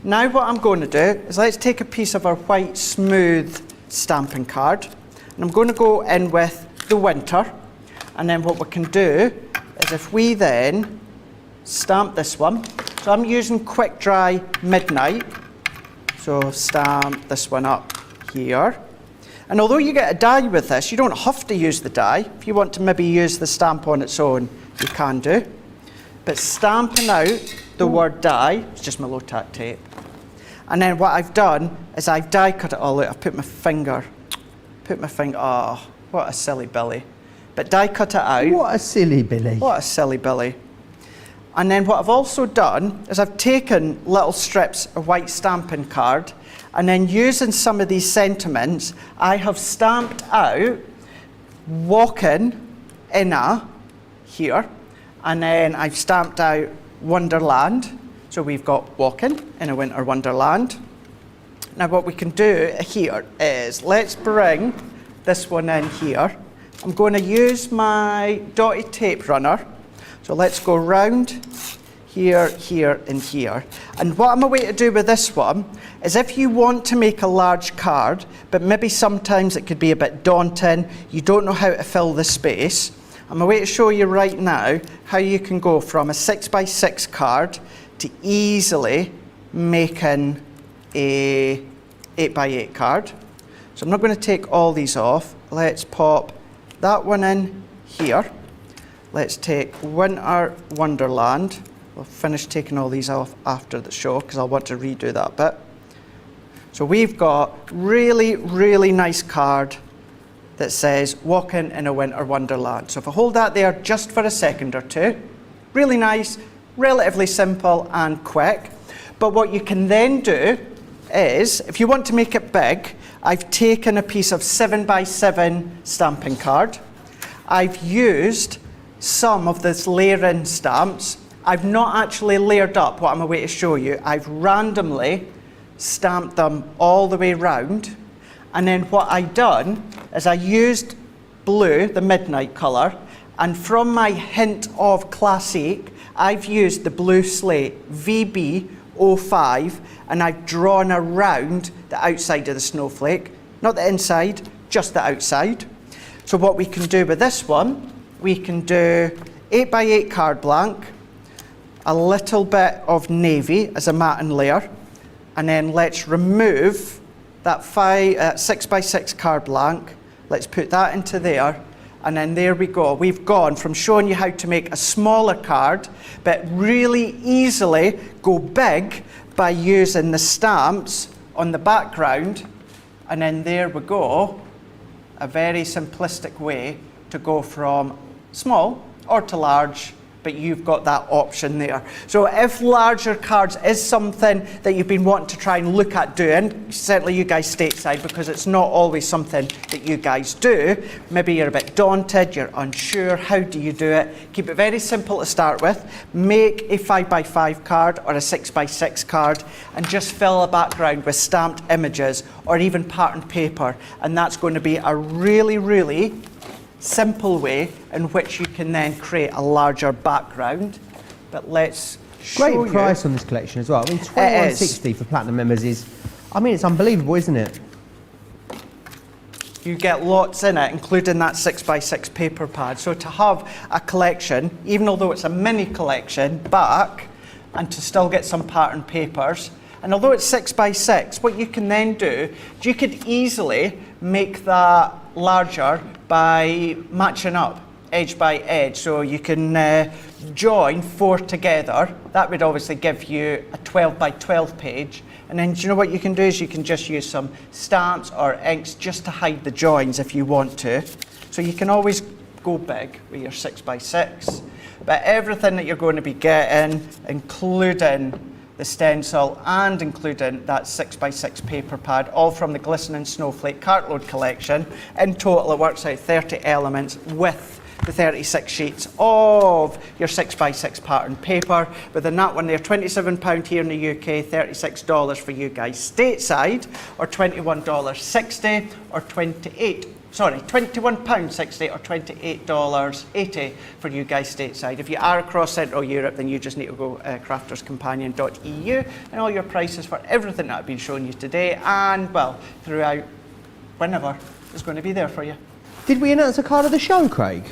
Now what I'm going to do is let's take a piece of our white smooth stamping card and I'm going to go in with the winter, and then what we can do is if we then stamp this one, so I'm using quick dry midnight, so stamp this one up here. And although you get a die with this, you don't have to use the die. If you want to maybe use the stamp on its own, you can do. But stamping out the word die, it's just my low-tack tape. And then what I've done is I've die cut it all out. I've put my finger, oh, what a silly Billy. But die cut it out. What a silly Billy. What a silly Billy. And then what I've also done is I've taken little strips of white stamping card, and then using some of these sentiments, I have stamped out walking in a here, and then I've stamped out Wonderland. So we've got walking in a winter wonderland. Now what we can do here is let's bring this one in here. I'm going to use my dotted tape runner. So let's go round here, here, and here. And what I'm going to do with this one is if you want to make a large card, but maybe sometimes it could be a bit daunting, you don't know how to fill the space, I'm going to show you right now how you can go from a 6x6 card to easily making a 8x8 card. So I'm not going to take all these off. Let's pop that one in here. Let's take Winter Wonderland. We'll finish taking all these off after the show because I'll want to redo that bit. So we've got really, really nice card that says Walking in a Winter Wonderland. So if I hold that there just for a second or two, really nice, relatively simple and quick. But what you can then do is, if you want to make it big, I've taken a piece of 7x7 stamping card. I've used some of this layering stamps. I've not actually layered up what I'm about to show you. I've randomly stamped them all the way round. And then what I've done is I used blue, the midnight colour, and from my hint of classic, I've used the blue slate VB05, and I've drawn around the outside of the snowflake, not the inside, just the outside. So what we can do with this one, we can do 8x8 card blank, a little bit of navy as a matting layer, and then let's remove that 6x6 card blank. Let's put that into there, and then there we go. We've gone from showing you how to make a smaller card, but really easily go big by using the stamps on the background, and then there we go. A very simplistic way to go from small or to large, but you've got that option there. So if larger cards is something that you've been wanting to try and look at doing, certainly you guys stateside, because it's not always something that you guys do. Maybe you're a bit daunted, you're unsure, how do you do it? Keep it very simple to start with. Make a 5x5 card or a 6x6 card and just fill a background with stamped images or even patterned paper. And that's going to be a really, really simple way in which you can then create a larger background. But let's show you. Great price on this collection as well. I mean, $21.60 for platinum members is, I mean, it's unbelievable, isn't it? You get lots in it, including that 6x6 paper pad. So to have a collection, even although it's a mini collection, back and to still get some pattern papers. And although it's 6x6, what you can then do, you could easily make that larger by matching up edge by edge. So you can join 4 together. That would obviously give you a 12x12 page. And then do you know what you can do is you can just use some stamps or inks just to hide the joins if you want to. So you can always go big with your 6x6. But everything that you're going to be getting, including the stencil and including that 6x6 paper pad, all from the Glistening Snowflake Cartload collection. In total, it works out 30 elements with the 36 sheets of your 6x6 pattern paper. Within that one there, £27 here in the UK, $36 for you guys stateside, or $21.60 or £21.60 or $28.80 for you guys stateside. If you are across Central Europe, then you just need to go crafterscompanion.eu, and all your prices for everything that I've been showing you today and, well, throughout whenever is going to be there for you. Did we announce the card of the show, Craig?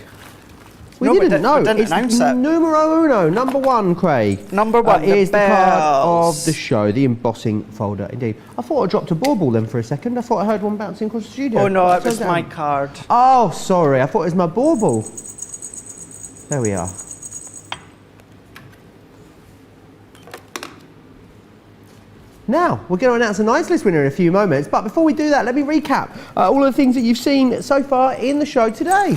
We No, didn't. No, we didn't it's announce it. numero uno, number one, Craig. Number one, Here's the card bells. of the show, the embossing folder, indeed. I thought I dropped a bauble then for a second. I thought I heard one bouncing across the studio. Oh no, it was Turn my down. card. Oh, sorry, I thought it was my bauble. There we are. Now, we're going to announce a nice list winner in a few moments, but before we do that, let me recap all of the things that you've seen so far in the show today.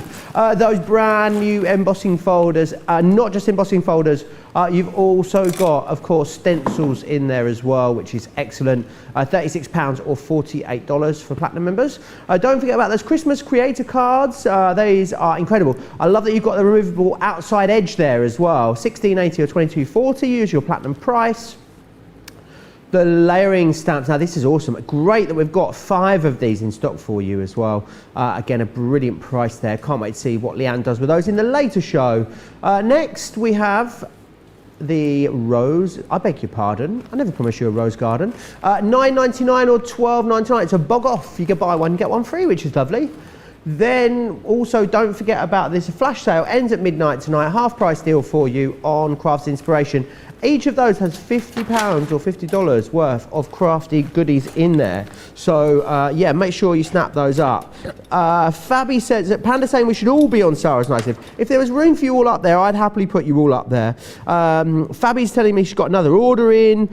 Those brand new embossing folders, not just embossing folders, you've also got, of course, stencils in there as well, which is excellent. £36 or $48 for Platinum members. Don't forget about those Christmas creator cards. These are incredible. I love that you've got the removable outside edge there as well. $16.80 or $22.40, use your Platinum price. The layering stamps, now this is awesome. Great that we've got 5 of these in stock for you as well. Again, a brilliant price there. Can't wait to see what Leanne does with those in the later show. Next, we have the rose, I beg your pardon, I never promised you a rose garden. $9.99 or $12.99, it's a bog off. You can buy one, get one free, which is lovely. Then also don't forget about this flash sale, ends at midnight tonight, half price deal for you on Crafts Inspiration. Each of those has £50 or $50 worth of crafty goodies in there. So yeah, make sure you snap those up. Fabi says that Panda saying we should all be on Sarah's Night. If there was room for you all up there, I'd happily put you all up there. Fabi's telling me she's got another order in.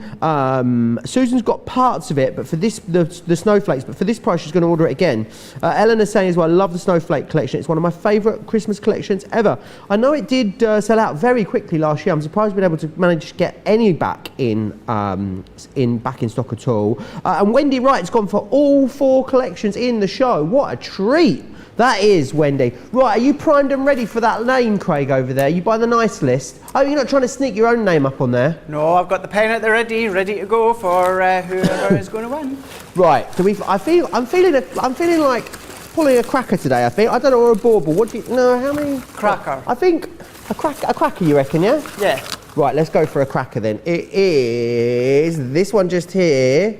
Susan's got parts of it, but for this, the snowflakes, but for this price, she's going to order it again. Eleanor's saying as well, I love the snowflake collection. It's one of my favourite Christmas collections ever. I know it did sell out very quickly last year. I'm surprised we've been able to manage to get any back in stock at all. And Wendy Wright's gone for all 4 collections in the show. What a treat that is, Wendy. Right, are you primed and ready for that name, Craig, over there? You buy the nice list. Oh, you're not trying to sneak your own name up on there? No, I've got the pen at the ready to go for whoever is going to win. Right, so I'm feeling like pulling a cracker today, I think. I don't know, or a bauble. What do you, no, how many? Cracker. I think a cracker, you reckon, yeah? Yeah. Right, let's go for a cracker then. It is this one just here.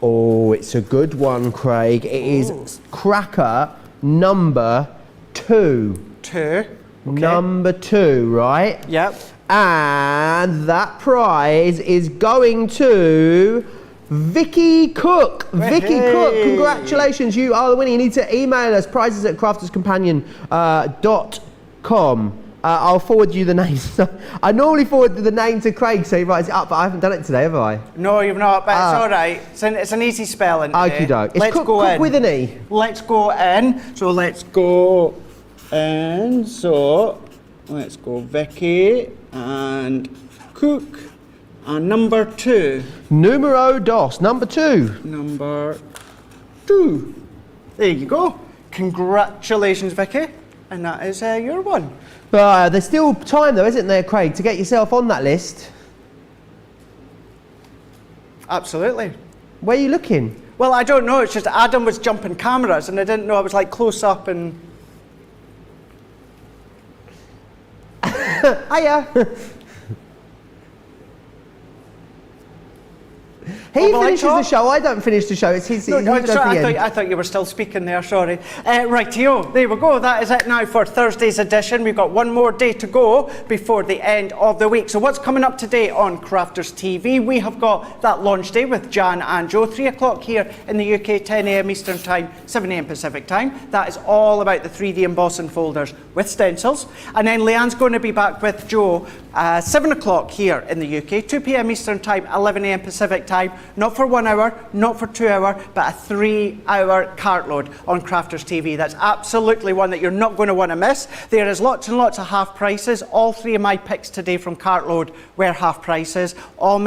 Oh, it's a good one, Craig. It is cracker number 2. 2. Okay. Number 2, right? Yep. And that prize is going to Vicky Cook. Vicky Cook, congratulations, you are the winner. You need to email us, prizes at crafterscompanion.com. I'll forward you the names. I normally forward the name to Craig so he writes it up, but I haven't done it today, have I? No, you've not, but it's all right. It's an easy spelling today. Okie doke. Let's go cook in. with an E. Let's go in. So let's go in. So let's go Vicky and Cook and number 2. Numero dos, number 2. Number 2. There you go. Congratulations, Vicky. And that is your one. There's still time though, isn't there, Craig, to get yourself on that list? Absolutely. Where are you looking? Well, I don't know. It's just Adam was jumping cameras and I didn't know I was like close up and... Hiya. He Oh, will I finishes the talk? show. I don't finish the show. It's his. No, he no, does sorry, the end. I thought you were still speaking there, sorry. Rightio, there we go. That is it now for Thursday's edition. We've got one more day to go before the end of the week. So what's coming up today on Crafters TV? We have got that launch day with Jan and Joe, 3 o'clock here in the UK, 10 a.m. Eastern Time, 7 a.m. Pacific Time. That is all about the 3D embossing folders with stencils. And then Leanne's going to be back with Joe 7 o'clock here in the UK, 2 p.m. Eastern Time, 11 a.m. Pacific Time. Not for 1 hour, not for 2 hour, but a 3-hour cartload on Crafters TV. That's absolutely one that you're not going to want to miss. There is lots and lots of half prices. All 3 of my picks today from cartload were half prices. So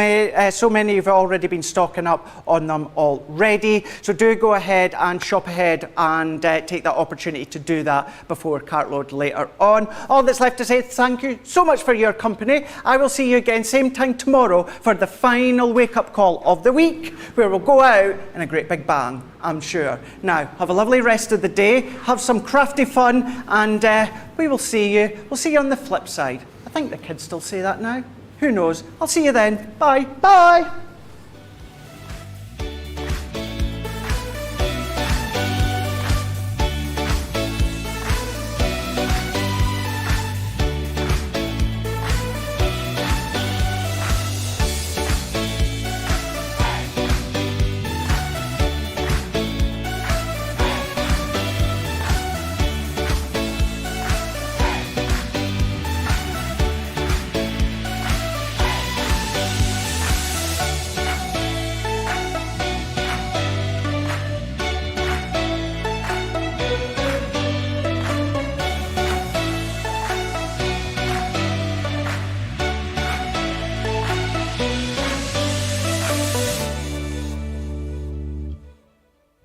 many have already been stocking up on them already. So do go ahead and shop ahead and take that opportunity to do that before cartload later on. All that's left to say, thank you so much for your company. I will see you again same time tomorrow for the final wake-up call of the week, where we'll go out in a great big bang, I'm sure. Now, have a lovely rest of the day, have some crafty fun, and we will see you. We'll see you on the flip side. I think the kids still say that now. Who knows? I'll see you then. Bye. Bye.